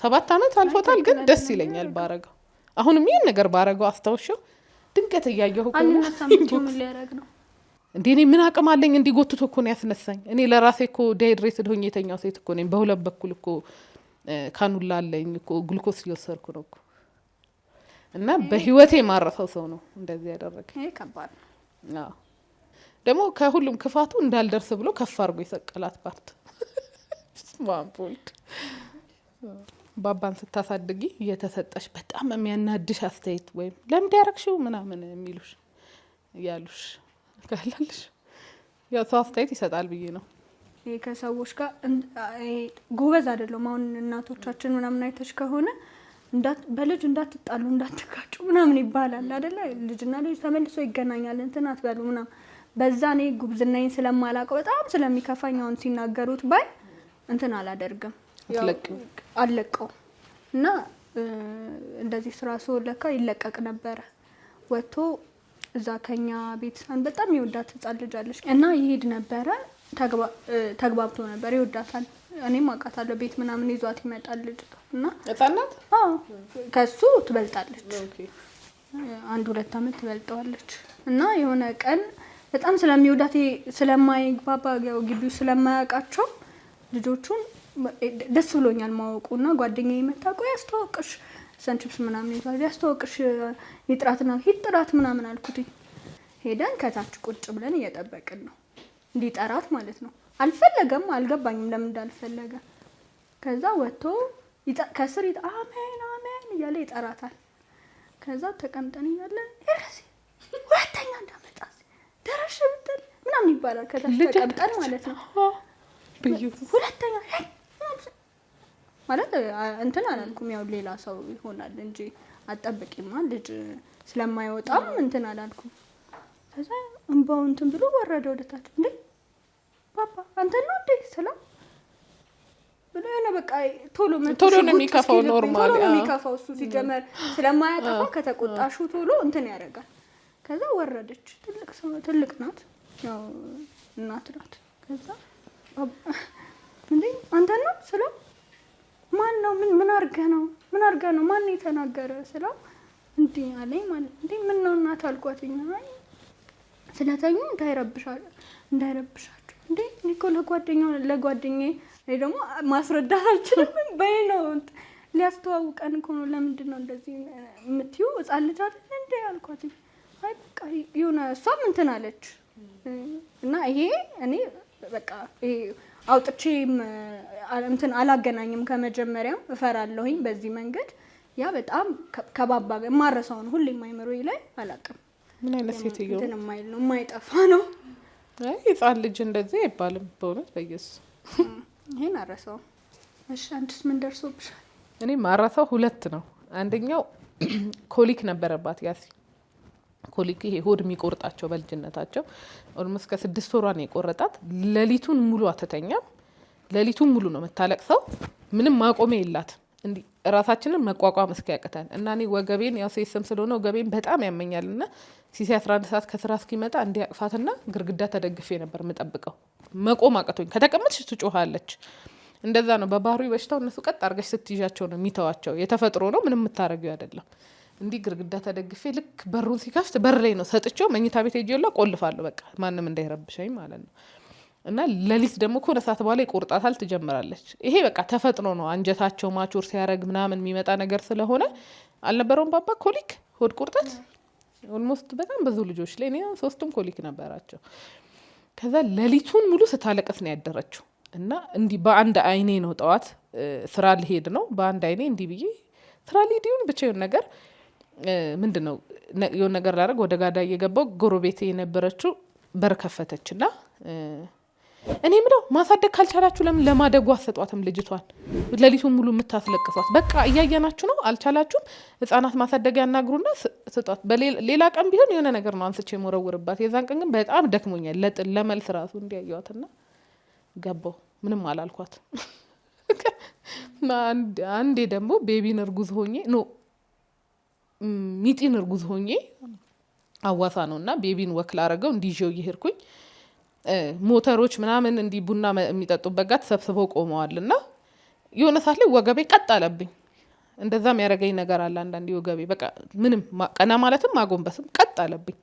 7 አመት አልፎታል ግን ደስ ይለኛል ባረገው አሁንም ይሄን ነገር ባረገው አስተውሽው ድንገት እያየሁ ምን ሊያረግ ነው እንዴ እኔ ምን አቅም አለኝ እንዲጎትቶ እኮ ነው ያስነሳኝ እኔ ለራሴ እኮ ዳይድሬትድ ሆኜ የተኛው ሴት እኮ ነኝ በሁለት በኩል እኮ ካኑላ አለኝ እኮ ግሉኮስ እየወሰድኩ ነው እኮ እና በህይወቴ ማረፈው ሰው ነው እንደዚህ ያደረገ ይሄ ከባድ ነው አዎ ደግሞ ከሁሉም ክፋቱ እንዳልደርስ ብሎ ከፍ አድርጎ የሰቀላት ፓርት ማምፖልት ባባን ስታሳድጊ እየተሰጠሽ በጣም የሚያናድሽ አስተያየት ወይም ለምን ያረክሽው ምናምን የሚሉሽ ያሉሽ ካላለሽ ያው ሰው አስተያየት ይሰጣል ብዬ ነው ይሄ ከሰዎች ጋር ጎበዝ አይደለም አሁን እናቶቻችን ምናምን አይተሽ ከሆነ በልጅ እንዳትጣሉ እንዳትጋጩ ምናምን ይባላል አይደለ ልጅና ልጅ ተመልሶ ይገናኛል እንትን አትበሉ ምናምን በዛ እኔ ጉብዝናዬን ስለማላውቀው በጣም ስለሚከፋኝ አሁን ሲናገሩት ባይ እንትን አላደርግም አለቀው እና እንደዚህ ስራ ለካ ይለቀቅ ነበር ወጥቶ እዛ ከኛ ቤተሰብ በጣም ይወዳት ህጻን ልጅ አለች እና ይሄድ ነበር ተግባብቶ ነበር ይወዳታል እኔም አውቃታለሁ ቤት ምናምን ይዟት ይመጣል ልጅ እና ህጻናት አዎ ከሱ ትበልጣለች 1-2 አመት ትበልጣለች እና የሆነ ቀን በጣም ስለሚወዳት ስለማይግባባ ግቢው ስለማያውቃቸው ልጆቹን ደስ ብሎኛል ማወቁና ጓደኛዬ መጣ ቆይ አስተዋውቅሽ ሰንቺፕስ ምናምን ይዟል ያስተዋውቅሽ ይጥራትና ሂጥራት ምናምን አልኩት ሄደን ከታች ቁጭ ብለን እየጠበቅን ነው እንዲጠራት ማለት ነው አልፈለገም አልገባኝም ለምን እንዳልፈለገ ከዛ ወጥቶ ከስር አሜን አሜን እያለ ይጠራታል ከዛ ተቀምጠን እያለን ይረሲ ሁለተኛ እንዳመጣ ደረሽ ብትል ምናምን ይባላል ከታች ተቀምጠን ማለት ነው ሁለተኛ ማለት እንትን አላልኩም። ያው ሌላ ሰው ይሆናል እንጂ አጠብቂማ ልጅ ስለማይወጣም እንትን አላልኩም። ከዛ እንባው እንትን ብሎ ወረደ ወደታች። እንዴ ባባ አንተ ነው እንዴ ስለው ብሎ የሆነ በቃ ቶሎ ነው የሚከፋው። ኖርማሊ ቶሎ ነው የሚከፋው። እሱ ሲጀመር ስለማያጠፋ ከተቆጣሹ ቶሎ እንትን ያደርጋል። ከዛ ወረደች። ትልቅ ናት፣ ያው እናት ናት። ከዛ እንዴ አንተ ነው ስለው ማን ነው ምን አድርገህ ነው ማን የተናገረ ስለው እንዴ አለኝ ማለት እንዴ ምን ነው እናት አልኳትኝ። አይ ስለተኙ እንዳይረብሻቸው እንዴ እኮ ለጓደኛዬ እኔ ደግሞ ማስረዳት አልችልም። በይነው ሊያስተዋውቀን እኮ ነው። ለምንድን ነው እንደዚህ የምትይው? ህፃን ልጅ አይደል እንዴ አልኳትኝ። አይ በቃ የሆነ እሷም እንትን አለች እና ይሄ እኔ በቃ ይሄ አውጥቼ እንትን አላገናኝም። ከመጀመሪያው እፈራለሁኝ በዚህ መንገድ። ያ በጣም ከባባ ማረሳው ነው። ሁሌም አይምሮዬ ላይ አላውቅም ምን አይነት ሴትዮ እንትን የማይል ነው የማይጠፋ ነው። አይ ህፃን ልጅ እንደዚህ አይባልም በእውነት በኢየሱስ። ይሄን አረሳው። እሺ አንቺስ ምን ደርሶብሻል? እኔ ማረሳው 2 ነው። አንደኛው ኮሊክ ነበረባት ያሲ። ኮሊክ ይሄ ሆድ የሚቆርጣቸው በልጅነታቸው ኦልሞስት ከ6 ወሯ ነው የቆረጣት። ሌሊቱን ሙሉ አትተኛም። ሌሊቱን ሙሉ ነው የምታለቅሰው። ምንም ማቆሚያ የላት። እንዲ ራሳችንን መቋቋም እስኪያቅተን እና እኔ ወገቤን ያው ሴስም ስለሆነ ወገቤን በጣም ያመኛልና ሲሲ 11 ሰዓት ከስራ እስኪመጣ እንዲያቅፋትና ግርግዳ ተደግፌ ነበር የምጠብቀው። መቆም አቅቶኝ ከተቀመጥሽ ትጮሃለች። እንደዛ ነው በባህሪው በሽታው። እነሱ ቀጥ አድርገሽ ስትይዣቸው ነው የሚተዋቸው። የተፈጥሮ ነው፣ ምንም የምታረጊው አይደለም። እንዲህ ግርግዳ ተደግፌ ልክ በሩን ሲከፍት በር ላይ ነው ሰጥቼው መኝታ ቤት ሄጄላ ቆልፋለሁ። በቃ ማንም እንዳይረብሸኝ ማለት ነው። እና ሌሊት ደግሞ ከሆነ ሰዓት በኋላ ይቆርጣታል፣ ትጀምራለች። ይሄ በቃ ተፈጥሮ ነው። አንጀታቸው ማቹር ሲያረግ ምናምን የሚመጣ ነገር ስለሆነ አልነበረውም ባባ ኮሊክ፣ ሆድ ቁርጠት ኦልሞስት በጣም ብዙ ልጆች ላይ እኔ 3ቱም ኮሊክ ነበራቸው። ከዛ ሌሊቱን ሙሉ ስታለቅስ ነው ያደረችው። እና እንዲህ በአንድ አይኔ ነው ጠዋት ስራ ልሄድ ነው በአንድ አይኔ እንዲህ ብዬ ስራ ልሄድ ይሁን ብቻ የሆነ ነገር ምንድን ነው የሆነ ነገር ላደርግ ወደ ጋዳ እየገባው ጎረቤቴ የነበረችው በር ከፈተችና እኔ ምለው ማሳደግ ካልቻላችሁ ለምን ለማደጉ አሰጧትም ልጅቷን? ሌሊቱን ሙሉ የምታስለቅሷት በቃ እያየናችሁ ነው። አልቻላችሁም? ህፃናት ማሳደግ ያናግሩና ስጧት። በሌላ ቀን ቢሆን የሆነ ነገር ነው አንስቼ የምወረውርባት። የዛን ቀን ግን በጣም ደክሞኛል። ለመልስ ራሱ እንዲያዩዋትና ገባው። ምንም አላልኳት። አንዴ ደግሞ ቤቢን እርጉዝ ሆኜ ሚጢን እርጉዝ ሆኜ አዋሳ ነውና ቤቢን ወክል አረገው እንዲዤው እየሄድኩኝ ሞተሮች ምናምን እንዲህ ቡና የሚጠጡበት ጋር ተሰብስበው ቆመዋልና የሆነ ሰዓት ላይ ወገቤ ቀጥ አለብኝ። እንደዛ የሚያደርገኝ ነገር አለ አንዳንዴ። ወገቤ በቃ ምንም ቀና ማለትም ማጎንበስም ቀጥ አለብኝ።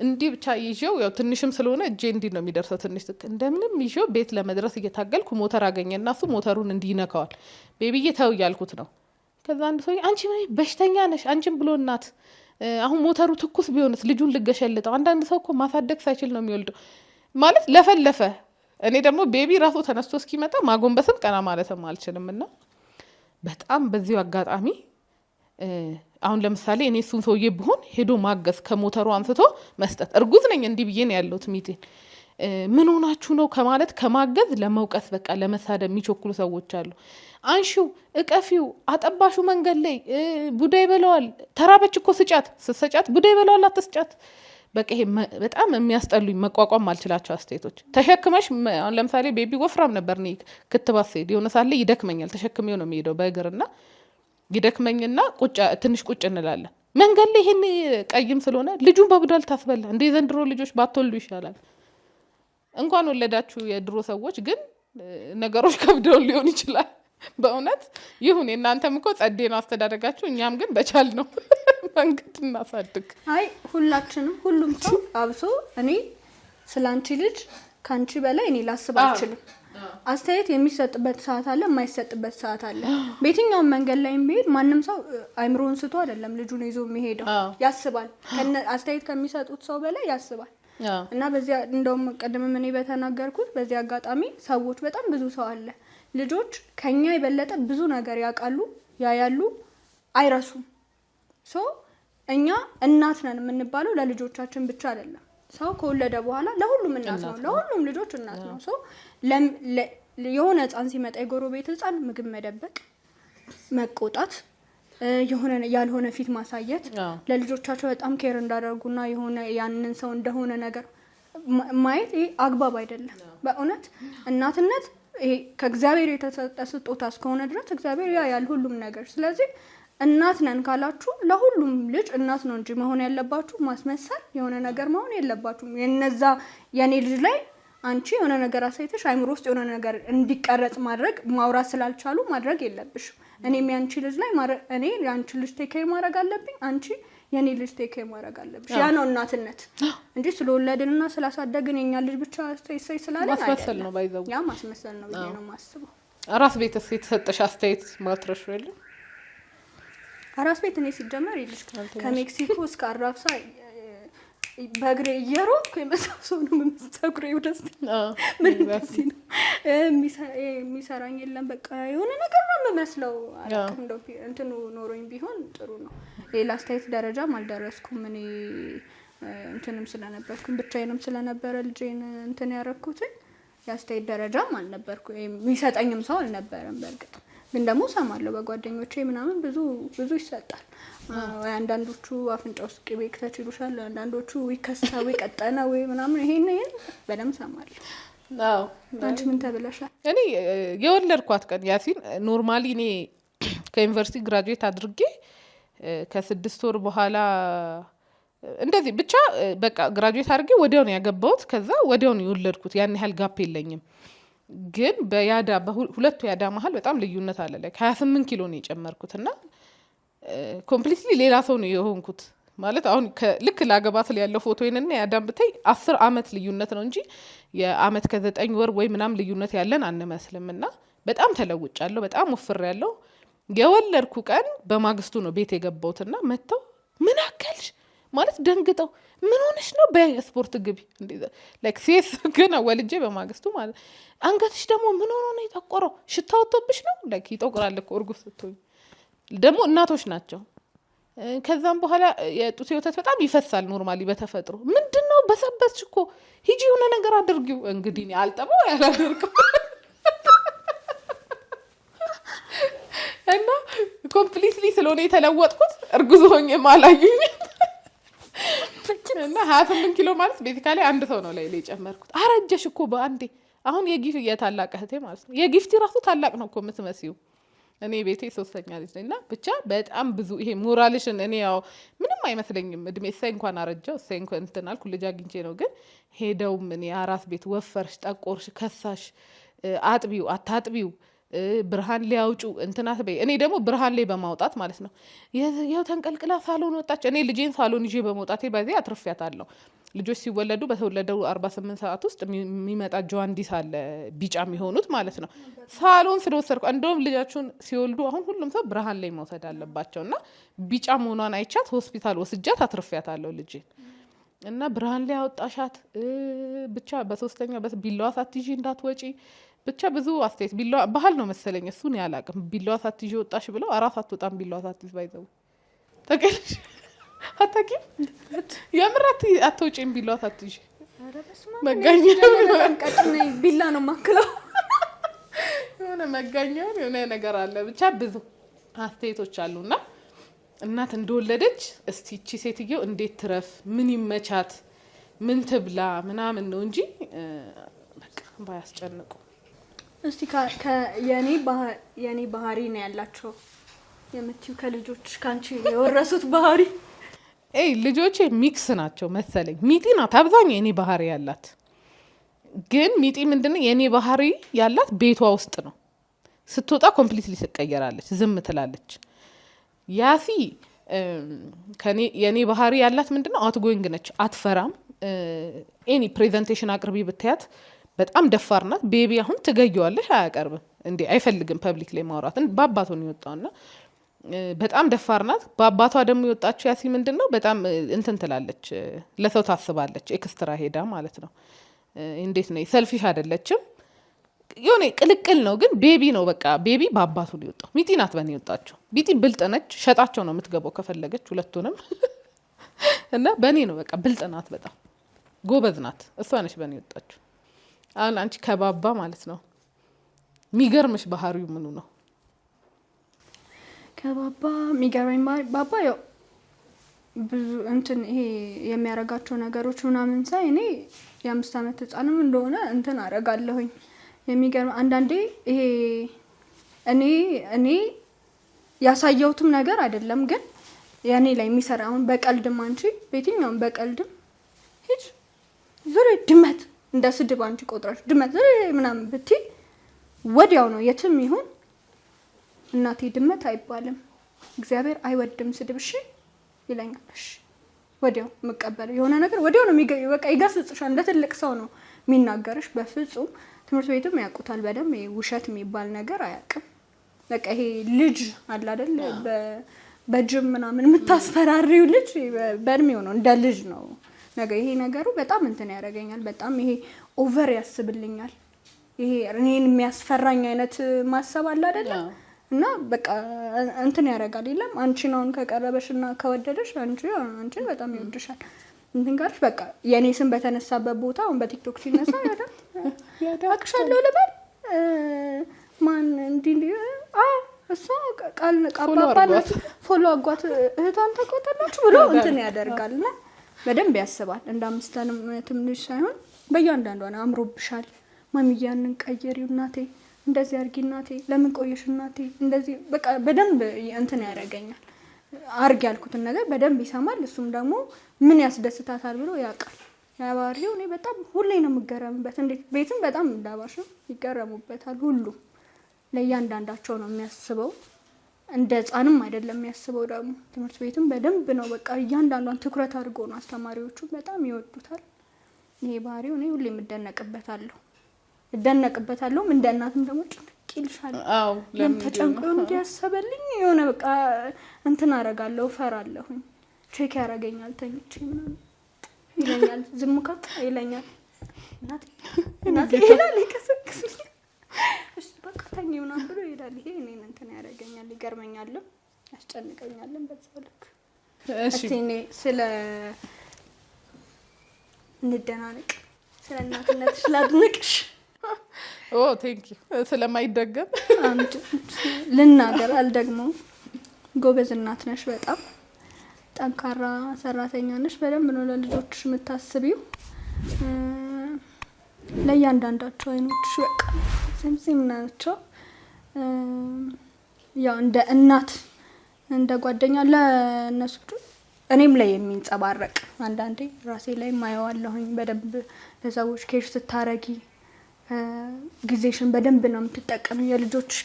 እንዲህ ብቻ ይዤው ያው ትንሽም ስለሆነ እጄ እንዲህ ነው የሚደርሰው። ትንሽ እንደምንም ይዤው ቤት ለመድረስ እየታገልኩ ሞተር አገኘና እሱ ሞተሩን እንዲህ ይነካዋል። ቤቢዬ ተው እያልኩት ነው። ከዛ አንድ ሰው አንቺ በሽተኛ ነሽ አንቺም ብሎ እናት አሁን ሞተሩ ትኩስ ቢሆንስ ልጁን ልገሸልጠው። አንዳንድ ሰው እኮ ማሳደግ ሳይችል ነው የሚወልደው ማለት ለፈለፈ። እኔ ደግሞ ቤቢ ራሱ ተነስቶ እስኪመጣ ማጎንበስም ቀና ማለትም አልችልም። እና በጣም በዚሁ አጋጣሚ አሁን ለምሳሌ እኔ እሱን ሰውዬ ብሆን ሄዶ ማገዝ ከሞተሩ አንስቶ መስጠት። እርጉዝ ነኝ እንዲህ ብዬ ነው ያለሁት ሚቴን ምን ሆናችሁ ነው ከማለት ከማገዝ ለመውቀስ በቃ ለመሳደብ የሚቸኩሉ ሰዎች አሉ። አንሺው፣ እቀፊው፣ አጠባሹ መንገድ ላይ ቡዳ ይበለዋል። ተራበች እኮ ስጫት፣ ስትሰጫት ቡዳ ይበለዋል አትስጫት። በቃ ይሄ በጣም የሚያስጠሉኝ መቋቋም አልችላቸው አስተያየቶች። ተሸክመሽ አሁን ለምሳሌ ቤቢ ወፍራም ነበር እኔ ክትባት ስሄድ የሆነ ሳለ ይደክመኛል። ተሸክሜው ነው የሚሄደው በእግርና ይደክመኝና ትንሽ ቁጭ እንላለን መንገድ ላይ። ይሄን ቀይም ስለሆነ ልጁን በቡዳል ታስበላ እንደ ዘንድሮ ልጆች ባትወልዱ ይሻላል። እንኳን ወለዳችሁ የድሮ ሰዎች ግን ነገሮች ከብደው ሊሆን ይችላል። በእውነት ይሁን የእናንተም እኮ ጸዴን አስተዳደጋችሁ፣ እኛም ግን በቻል ነው መንገድ እናሳድግ። አይ ሁላችንም ሁሉም ሰው አብሶ እኔ ስላንቺ ልጅ ካንቺ በላይ እኔ ላስብ አልችልም። አስተያየት የሚሰጥበት ሰዓት አለ፣ የማይሰጥበት ሰዓት አለ። በየትኛውም መንገድ ላይ የሚሄድ ማንም ሰው አይምሮን ስቶ አይደለም ልጁን ይዞ የሚሄደው። ያስባል፣ አስተያየት ከሚሰጡት ሰው በላይ ያስባል። እና በዚያ እንደውም ቀደም እኔ በተናገርኩት በዚህ አጋጣሚ ሰዎች በጣም ብዙ ሰው አለ ልጆች ከኛ የበለጠ ብዙ ነገር ያውቃሉ፣ ያያሉ፣ አይረሱም። እኛ እናት ነን የምንባለው ለልጆቻችን ብቻ አይደለም። ሰው ከወለደ በኋላ ለሁሉም እናት ነው፣ ለሁሉም ልጆች እናት ነው። የሆነ ህፃን ሲመጣ የጎረቤት ህፃን ምግብ መደበቅ፣ መቆጣት፣ የሆነ ያልሆነ ፊት ማሳየት፣ ለልጆቻቸው በጣም ኬር እንዳደርጉና የሆነ ያንን ሰው እንደሆነ ነገር ማየት ይሄ አግባብ አይደለም። በእውነት እናትነት ይሄ ከእግዚአብሔር የተሰጠ ስጦታ እስከሆነ ድረስ እግዚአብሔር ያያል ሁሉም ነገር። ስለዚህ እናት ነን ካላችሁ ለሁሉም ልጅ እናት ነው እንጂ መሆን ያለባችሁ ማስመሰል የሆነ ነገር መሆን የለባችሁም። የነዛ የኔ ልጅ ላይ አንቺ የሆነ ነገር አሳይተሽ አይምሮ ውስጥ የሆነ ነገር እንዲቀረጽ ማድረግ ማውራት ስላልቻሉ ማድረግ የለብሽም። እኔም ያንቺ ልጅ ላይ እኔ ያንቺ ልጅ ቴክ ኬር ማድረግ አለብኝ፣ አንቺ የኔ ልጅ ቴክ ኬር ማድረግ አለብሽ። ያ ነው እናትነት እንጂ ስለወለድንና ስላሳደግን የኛ ልጅ ብቻ አስተያየት ስላለን ማስመሰል ነው ባይዘው። ያ ማስመሰል ነው ብዬ ነው የማስበው። አራስ ቤት የተሰጠሽ አስተያየት ማትረሹ የለም? አራስ ቤት እኔ ሲጀመር ይልሽ ከሜክሲኮ እስከ አራብሳ በእግሬ እየሮጥኩ የመሳሰው ነው የምትሰግሬ ደስ ምን ደስ ነው የሚሰራኝ የለም። በቃ የሆነ ነገር ነው የምመስለው። አላውቅም እንደው እንትኑ ኖሮኝ ቢሆን ጥሩ ነው። ሌላ አስተያየት ደረጃም አልደረስኩም። እኔ እንትንም ስለነበርኩኝ ብቻዬንም ስለነበረ ልጄን እንትን ያረኩትኝ የአስተያየት ደረጃም አልነበርኩ። የሚሰጠኝም ሰው አልነበረም። በእርግጥ ግን ደግሞ ሰማለሁ በጓደኞቼ ምናምን ብዙ ይሰጣል። አንዳንዶቹ አፍንጫ ውስጥ ቅቤ ከተችሉሻል፣ አንዳንዶቹ ይከሳ ወይ ቀጠና ወይ ምናምን ይሄን በደምብ ሰማለሁ። አዎ አንቺ ምን ተብለሻል? እኔ የወለድኳት ቀን ያሲን ኖርማሊ እኔ ከዩኒቨርሲቲ ግራጁዌት አድርጌ ከ6 ወር በኋላ እንደዚህ ብቻ በቃ ግራጁዌት አድርጌ ወዲያው ነው ያገባሁት። ከዛ ወዲያው ነው የወለድኩት። ያን ያህል ጋፕ የለኝም። ግን በያዳ በሁለቱ ያዳ መሀል በጣም ልዩነት አለ። ላይ 28 ኪሎ ነው የጨመርኩት እና ኮምፕሊትሊ ሌላ ሰው ነው የሆንኩት። ማለት አሁን ልክ ላገባት ያለው ፎቶ ይነና ያዳም ብታይ 10 አመት ልዩነት ነው እንጂ የአመት ከ9 ወር ወይ ምናም ልዩነት ያለን አንመስልምና በጣም ተለውጫለሁ። በጣም ወፍሬያለሁ። የወለድኩ ቀን በማግስቱ ነው ቤት የገባሁትና መተው ምን አከልሽ ማለት ደንግጠው ምን ሆነሽ ነው በስፖርት ግቢ እንደዛ ላይክ ሴስ ገና ወልጄ በማግስቱ ማለት አንገትሽ ደግሞ ምን ሆኖ ነው የጠቆረው? ሽታ ወጥቶብሽ ነው? ላይክ ይጠቁራል እኮ እርጉዝ ስትሆኝ ደግሞ እናቶች ናቸው። ከዛም በኋላ የጡት ወተት በጣም ይፈሳል ኖርማሊ በተፈጥሮ። ምንድነው በሰበስሽ እኮ ሂጂ የሆነ ነገር አድርጊው። እንግዲህ እኔ አልጠባው ያላደርገው እና ኮምፕሊትሊ ስለሆነ የተለወጥኩት እርጉዝ ሆኜ ማላዩኝ እና 28 ኪሎ ማለት ቤዚካሊ አንድ ሰው ነው ላይ ጨመርኩት። አረጀሽ እኮ በአንዴ። አሁን የጊፍ የታላቅ እህቴ ማለት ነው የጊፍቲ ራሱ ታላቅ ነው እኮ የምትመስዩ። እኔ ቤቴ 3ኛ ልጅ ነኝና ብቻ በጣም ብዙ ይሄ ሞራልሽን እኔ ያው ምንም አይመስለኝም። እድሜ ሳይ እንኳን አረጀው ሳይ እንኳን እንትን አልኩ ልጅ አግኝቼ ነው። ግን ሄደው ምን አራስ ቤት ወፈርሽ፣ ጠቆርሽ፣ ከሳሽ፣ አጥቢው አታጥቢው ብርሃን ላይ አውጩ እንትናት በይ። እኔ ደግሞ ብርሃን ላይ በማውጣት ማለት ነው ያው ተንቀልቅላ ሳሎን ወጣች። እኔ ልጄን ሳሎን ይዤ በመውጣቴ በዚህ አትርፊያታለሁ። ልጆች ሲወለዱ በተወለደው 48 ሰዓት ውስጥ የሚመጣ ጆንዲስ አለ ቢጫ የሚሆኑት ማለት ነው። ሳሎን ስለወሰድኩ እንደውም ልጃችሁን ሲወልዱ አሁን ሁሉም ሰው ብርሃን ላይ መውሰድ አለባቸውና ቢጫ መሆኗን አይቻት ሆስፒታል ወስጃት አትርፊያታለሁ ልጄን እና ብርሃን ላይ አወጣሻት ብቻ በሶስተኛው ቢላዋ ሳትይዢ እንዳትወጪ ብቻ ብዙ አስተያየት ቢላዋ ባህል ነው መሰለኝ እሱን ያላቅም ቢላዋ ሳትይዢ ወጣሽ ብለው አራስ አትወጣም ቢላዋ ሳትይዝ ባይዘው ተቀልሽ አታቂም የምራት አትወጪም ቢላዋ ሳትይዢ መጋኛ ቀጭኔ ቢላ ነው ማክለው የሆነ መጋኛ የሆነ ነገር አለ። ብቻ ብዙ አስተያየቶች አሉና እናት እንደወለደች እስቲ እቺ ሴትዮ እንዴት ትረፍ ምን ይመቻት ምን ትብላ ምናምን ነው እንጂ በቃ ባያስጨንቁ። እስቲ የኔ ባህሪ ነው ያላቸው የምትዩ ከልጆች ካንቺ የወረሱት ባህሪ? ልጆቼ ሚክስ ናቸው መሰለኝ። ሚጢ ናት አብዛኛው የኔ ባህሪ ያላት። ግን ሚጢ ምንድነው የኔ ባህሪ ያላት ቤቷ ውስጥ ነው። ስትወጣ ኮምፕሊትሊ ትቀየራለች፣ ዝም ትላለች። ያሲ የኔ ባህሪ ያላት ምንድነው አውትጎይንግ ነች፣ አትፈራም። ኤኒ ፕሬዘንቴሽን አቅርቢ ብታያት በጣም ደፋር ናት። ቤቢ አሁን ትገየዋለሽ አያቀርብም እንዴ አይፈልግም ፐብሊክ ላይ ማውራት። በአባቷ ነው የወጣውና በጣም ደፋር ናት። በአባቷ ደግሞ የወጣችው ያሲ ምንድነው በጣም እንትን ትላለች፣ ለሰው ታስባለች፣ ኤክስትራ ሄዳ ማለት ነው። እንዴት ነው ሰልፊሽ አይደለችም፣ የሆነ ቅልቅል ነው። ግን ቤቢ ነው በቃ ቤቢ በአባቱ ነው የወጣው። ሚጢ ናት በእኔ የወጣችው። ሚጢ ብልጥ ነች፣ ሸጣቸው ነው የምትገባው ከፈለገች ሁለቱንም እና በእኔ ነው በቃ ብልጥ ናት፣ በጣም ጎበዝ ናት። እሷ ነች በእኔ የወጣችው። አሁን አንቺ ከባባ ማለት ነው የሚገርምሽ ባህሪው ምኑ ነው? ከባባ የሚገርመኝ ባባ ያው ብዙ እንትን ይሄ የሚያረጋቸው ነገሮች ምናምን ሳይ እኔ የ5 ዓመት ህፃንም እንደሆነ እንትን አረጋለሁኝ። የሚገርም አንዳንዴ ይሄ እኔ ያሳየሁትም ነገር አይደለም ግን ያኔ ላይ የሚሰራ አሁን በቀልድም አንቺ በየትኛውም በቀልድም ሂድ ዙሪ ድመት እንደ ስድብ አንቺ ቆጥራሽ ድመት ዙሪ ምናምን ብትይ ወዲያው ነው የትም ይሁን እናቴ ድመት አይባልም እግዚአብሔር አይወድም ስድብ እሺ ይለኛል። እሺ ወዲያው መቀበል የሆነ ነገር ወዲያው ነው በቃ ይገስጽሻል። እንደ ትልቅ ሰው ነው የሚናገርሽ። በፍጹም ትምህርት ቤትም ያውቁታል በደንብ ውሸት የሚባል ነገር አያውቅም። በቃ ይሄ ልጅ አለ አይደል በጅም ምናምን የምታስፈራሪው ልጅ በእድሜው ነው እንደ ልጅ ነው ነገር። ይሄ ነገሩ በጣም እንትን ያደርገኛል። በጣም ይሄ ኦቨር ያስብልኛል። ይሄ እኔን የሚያስፈራኝ አይነት ማሰብ አለ አይደል እና በቃ እንትን ያደርጋል። የለም አንቺን አሁን ከቀረበሽና ከወደደሽ አንቺን በጣም ይወድሻል። እንትን ጋርሽ በቃ የኔ ስም በተነሳበት ቦታ አሁን በቲክቶክ ሲነሳ አቅሻለሁ ልበል ማን እንዲህ እሷ ቃል ቃባባላት ፎሎ አጓት እህቷን ተቆጣላችሁ ብሎ እንትን ያደርጋልና በደንብ ያስባል። እንደ 5 ዓመትም ልጅ ሳይሆን በእያንዳንዷ ነው አምሮብሻል ማሚያንን ቀየሪው እናቴ እንደዚህ አርጊ እናቴ ለምን ቆየሽ እናቴ እንደዚህ በቃ በደንብ እንትን ያደርገኛል። አርግ ያልኩትን ነገር በደንብ ይሰማል። እሱም ደግሞ ምን ያስደስታታል ብሎ ያውቃል። ያባሪው እኔ በጣም ሁሌ ነው የምገረምበት። እንዴት ቤትም በጣም እንዳባሽም ይገረሙበታል። ሁሉ ለእያንዳንዳቸው ነው የሚያስበው። እንደ ህፃንም አይደለም የሚያስበው። ደግሞ ትምህርት ቤትም በደንብ ነው በቃ እያንዳንዷን ትኩረት አድርጎ ነው። አስተማሪዎቹ በጣም ይወዱታል። ይሄ ባህሪው እኔ ሁሌ እደነቅበታለሁ። እንደ እናትም ደግሞ ጭንቅ ይልሻል። ለምን ተጨንቆ እንዲያሰበልኝ የሆነ በቃ እንትን አረጋለሁ ፈራለሁኝ። ቼክ ያረገኛል ተኝቼ ምናምን ይለኛል። ዝሙካት ይለኛል። እናቴ ይላል ይከሰክስልኝ። እሺ በቃ ተኝ ምናምን ብሎ ይላል። ይሄ እኔን እንትን ያረገኛል፣ ይገርመኛል፣ ያስጨንቀኛል በዛው ልክ። እሺ እኔ ስለ እንደናነቅ ስለ እናትነትሽ ላድንቅሽ። ቴንክ ዩ። ስለማይደገም አንድ ልናገር አልደግመውም። ጎበዝ እናት ነሽ፣ በጣም ጠንካራ ሰራተኛ ነሽ። በደንብ ነው ለልጆችሽ የምታስቢው። ለእያንዳንዳቸው አይኖችሽ በቃ ስምሲም ናቸው። ያው እንደ እናት እንደ ጓደኛ ለእነሱ እኔም ላይ የሚንጸባረቅ አንዳንዴ ራሴ ላይ ማየዋለሁኝ። በደንብ ለሰዎች ኬሽ ስታረጊ ጊዜሽን በደንብ ነው የምትጠቀሚው። የልጆችሽ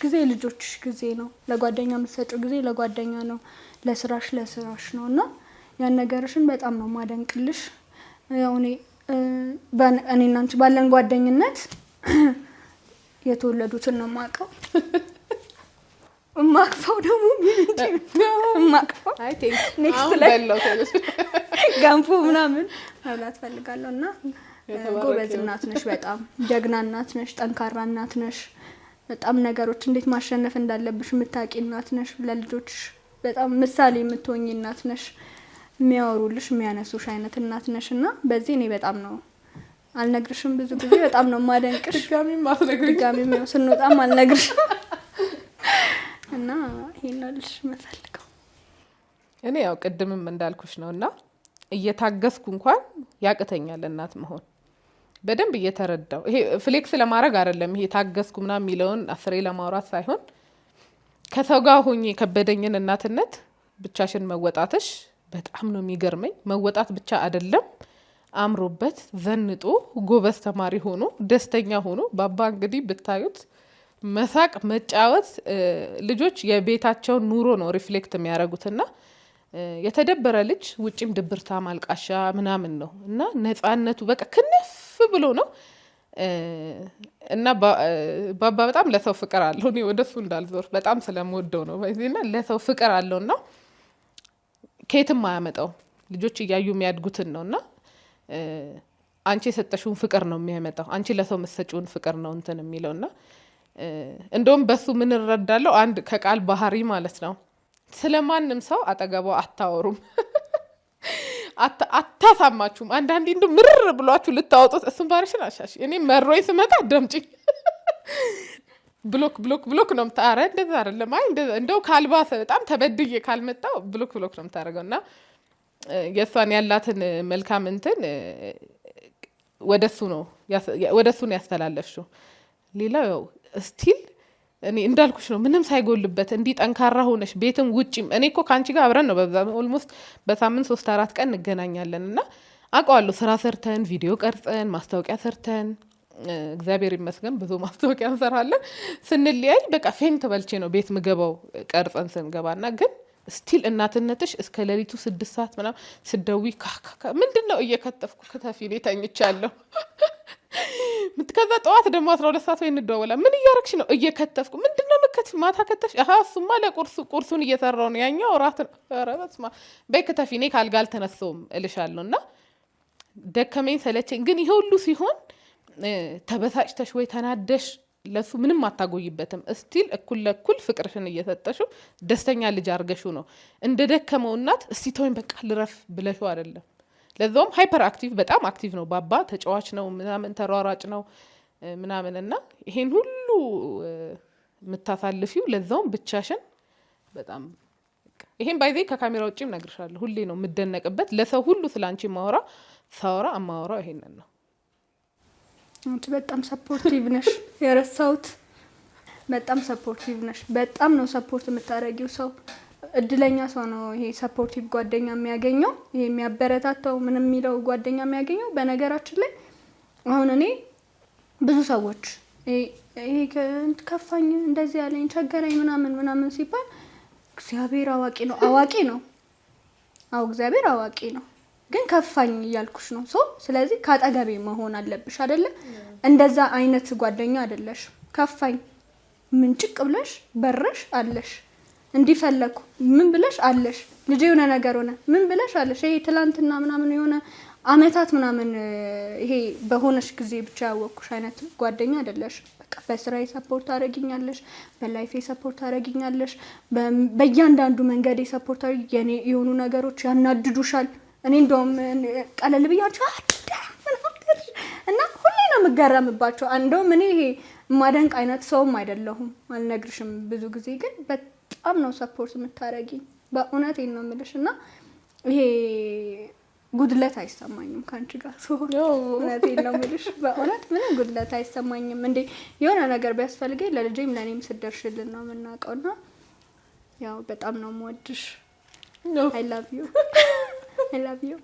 ጊዜ ነው። ለጓደኛ የምትሰጪው ጊዜ ለጓደኛ ነው፣ ለስራሽ ነው። እና ያን ነገርሽን በጣም ነው ማደንቅልሽ። ያው እኔና አንቺ ባለን ጓደኝነት የተወለዱትን ነው የማውቀው። ማቅፈው ደግሞ ማቅፈው ኔክስት ላይ ገንፎ ምናምን መብላት ፈልጋለሁ። እና ጎበዝ እናት ነሽ፣ በጣም ጀግና እናት ነሽ፣ ጠንካራ እናት ነሽ። በጣም ነገሮች እንዴት ማሸነፍ እንዳለብሽ የምታውቂ እናት ነሽ። ለልጆችሽ በጣም ምሳሌ የምትሆኚ እናት ነሽ። የሚያወሩልሽ የሚያነሱሽ አይነት እናት ነሽ። እና በዚህ እኔ በጣም ነው አልነግርሽም፣ ብዙ ጊዜ በጣም ነው ማደንቅሽ። ድጋሚም ያው ስንወጣም አልነግርሽም። እና ይሄን ልልሽ መፈልገው እኔ ያው ቅድምም እንዳልኩሽ ነውና እየታገስኩ እንኳን ያቅተኛል እናት መሆን። በደንብ እየተረዳው ይሄ ፍሌክስ ለማድረግ አይደለም። ይሄ ታገስኩ ምናምን የሚለውን አፍሬ ለማውራት ሳይሆን ከሰው ጋር ሆኜ የከበደኝን እናትነት ብቻሽን መወጣትሽ በጣም ነው የሚገርመኝ። መወጣት ብቻ አይደለም አምሮበት ዘንጦ ጎበዝ ተማሪ ሆኖ ደስተኛ ሆኖ ባባ እንግዲህ ብታዩት መሳቅ መጫወት። ልጆች የቤታቸውን ኑሮ ነው ሪፍሌክት የሚያደርጉትና የተደበረ ልጅ ውጪም ድብርታ ማልቃሻ ምናምን ነው እና ነፃነቱ በቃ ክንፍ ብሎ ነው። እና ባባ በጣም ለሰው ፍቅር አለው። እኔ ወደሱ እንዳልዞር በጣም ስለምወደው ነው በዚህና ለሰው ፍቅር አለውና ከየትም አያመጣው። ልጆች እያዩ የሚያድጉትን ነውና አንቺ የሰጠሽውን ፍቅር ነው የሚያመጣው። አንቺ ለሰው መሰጪውን ፍቅር ነው እንትን የሚለውና እንደውም በሱ ምን እረዳለሁ አንድ ከቃል ባህሪ ማለት ነው። ስለማንም ሰው አጠገቧ አታወሩም፣ አታሳማችሁም። አንዳንዴ እንደው ምርር ብሏችሁ ልታወጡት እሱን ባርሽን አሻሽ እኔ መሮይ ስመጣ ደምጪኝ ብሎክ ነው የምታረ እንደዛ አይደለም። አይ እንደው ካልባሰ በጣም ተበድዬ ካልመጣው ብሎክ ነው የምታደርገው። እና የእሷን ያላትን መልካም እንትን ወደሱ ነው ያስተላለፍሽው። ሌላው ያው ስቲል እኔ እንዳልኩሽ ነው ምንም ሳይጎልበት እንዲህ ጠንካራ ሆነሽ ቤትም ውጪም እኔ እኮ ከአንቺ ጋር አብረን ነው በዛ ኦልሞስት በሳምንት 3-4 ቀን እንገናኛለን እና አውቀዋለሁ ስራ ሰርተን ቪዲዮ ቀርጸን ማስታወቂያ ሰርተን እግዚአብሔር ይመስገን ብዙ ማስታወቂያ እንሰራለን። ስንለያይ በቃ ፌንት በልቼ ነው ቤት ምገባው ቀርጸን ስንገባና ግን ስቲል እናትነትሽ እስከ ሌሊቱ 6 ሰዓት ምናምን ስደውይ ምንድነው እየከተፍኩ ከተፊ ላይ ተኝቻለሁ። ከዛ ጠዋት ደግሞ 12 ሰዓት ወይ እንደዋወላ ምን እያረግሽ ነው? እየከተፍኩ ምንድነው መከተፍ? ማታ ከተፍሽ? እሱማ ለቁርሱን እየሰራው ነው ያኛው እራት ነው። ኧረ በስመ አብ በይ ከተፊ እኔ ካልጋ አልተነሳሁም እልሻለሁና ደከመኝ ሰለቸኝ። ግን ይሄ ሁሉ ሲሆን ተበሳጭተሽ ወይ ተናደሽ ለሱ ምንም አታጎይበትም። ስቲል እኩል ለኩል ፍቅርሽን እየሰጠሽው ደስተኛ ልጅ አርገሽው ነው እንደደከመው እናት እስቲ ተወኝ በቃ ልረፍ ብለሽው አይደለም። ለዛውም ሃይፐር አክቲቭ በጣም አክቲቭ ነው ባባ ተጫዋች ነው ምናምን ተሯራጭ ነው ምናምንና ይሄን ሁሉ የምታሳልፊው ለዛውም ብቻሽን በጣም ይሄን ባይዘይ ከካሜራ ውጪም ነግርሻለሁ ሁሌ ነው የምደነቅበት። ለሰው ሁሉ ስላንቺ ሳወራ አማወራው ይሄንን ነው። አንቺ በጣም ሰፖርቲቭ ነሽ። የረሳሁት በጣም ሰፖርቲቭ ነሽ። በጣም ነው ሰፖርት የምታረጊው። ሰው እድለኛ ሰው ነው ይሄ ሰፖርቲቭ ጓደኛ የሚያገኘው፣ ይሄ የሚያበረታታው ምን የሚለው ጓደኛ የሚያገኘው። በነገራችን ላይ አሁን እኔ ብዙ ሰዎች ይሄ ከፋኝ እንደዚህ ያለኝ ቸገረኝ ምናምን ሲባል እግዚአብሔር አዋቂ ነው። አዎ እግዚአብሔር አዋቂ ነው። ግን ከፋኝ እያልኩሽ ነው። ስለዚህ ካጠገቤ መሆን አለብሽ አይደለ? እንደዛ አይነት ጓደኛ አይደለሽ። ከፋኝ ምንጭቅ ብለሽ በረሽ አለሽ። እንዲፈለኩ ምን ብለሽ አለሽ። ልጅ የሆነ ነገር ሆነ ምን ብለሽ አለሽ። ይሄ ትላንትና ምናምን የሆነ አመታት ምናምን ይሄ በሆነሽ ጊዜ ብቻ ያወቅኩሽ አይነት ጓደኛ አይደለሽ። በቃ በስራዬ ሰፖርት አደረግኛለሽ፣ በላይፌ ሰፖርት አደረግኛለሽ፣ በእያንዳንዱ መንገዴ ሰፖርት የኔ የሆኑ ነገሮች ያናድዱሻል። እኔ እንደውም ቀለል ብያቸው እና ሁሌ ነው የምገረምባቸው። እንደውም እኔ ይሄ ማደንቅ አይነት ሰውም አይደለሁም አልነግርሽም። ብዙ ጊዜ ግን በጣም ነው ሰፖርት የምታረጊኝ። በእውነቴን ነው የምልሽ እና ይሄ ጉድለት አይሰማኝም ካንቺ ጋር ሰው እውነቴን ነው የምልሽ። በእውነት ምንም ጉድለት አይሰማኝም። እንዴ የሆነ ነገር ቢያስፈልገኝ ለልጄም ለኔም ስደርሽልን ነው የምናውቀውና ያው በጣም ነው የምወድሽ። I love you.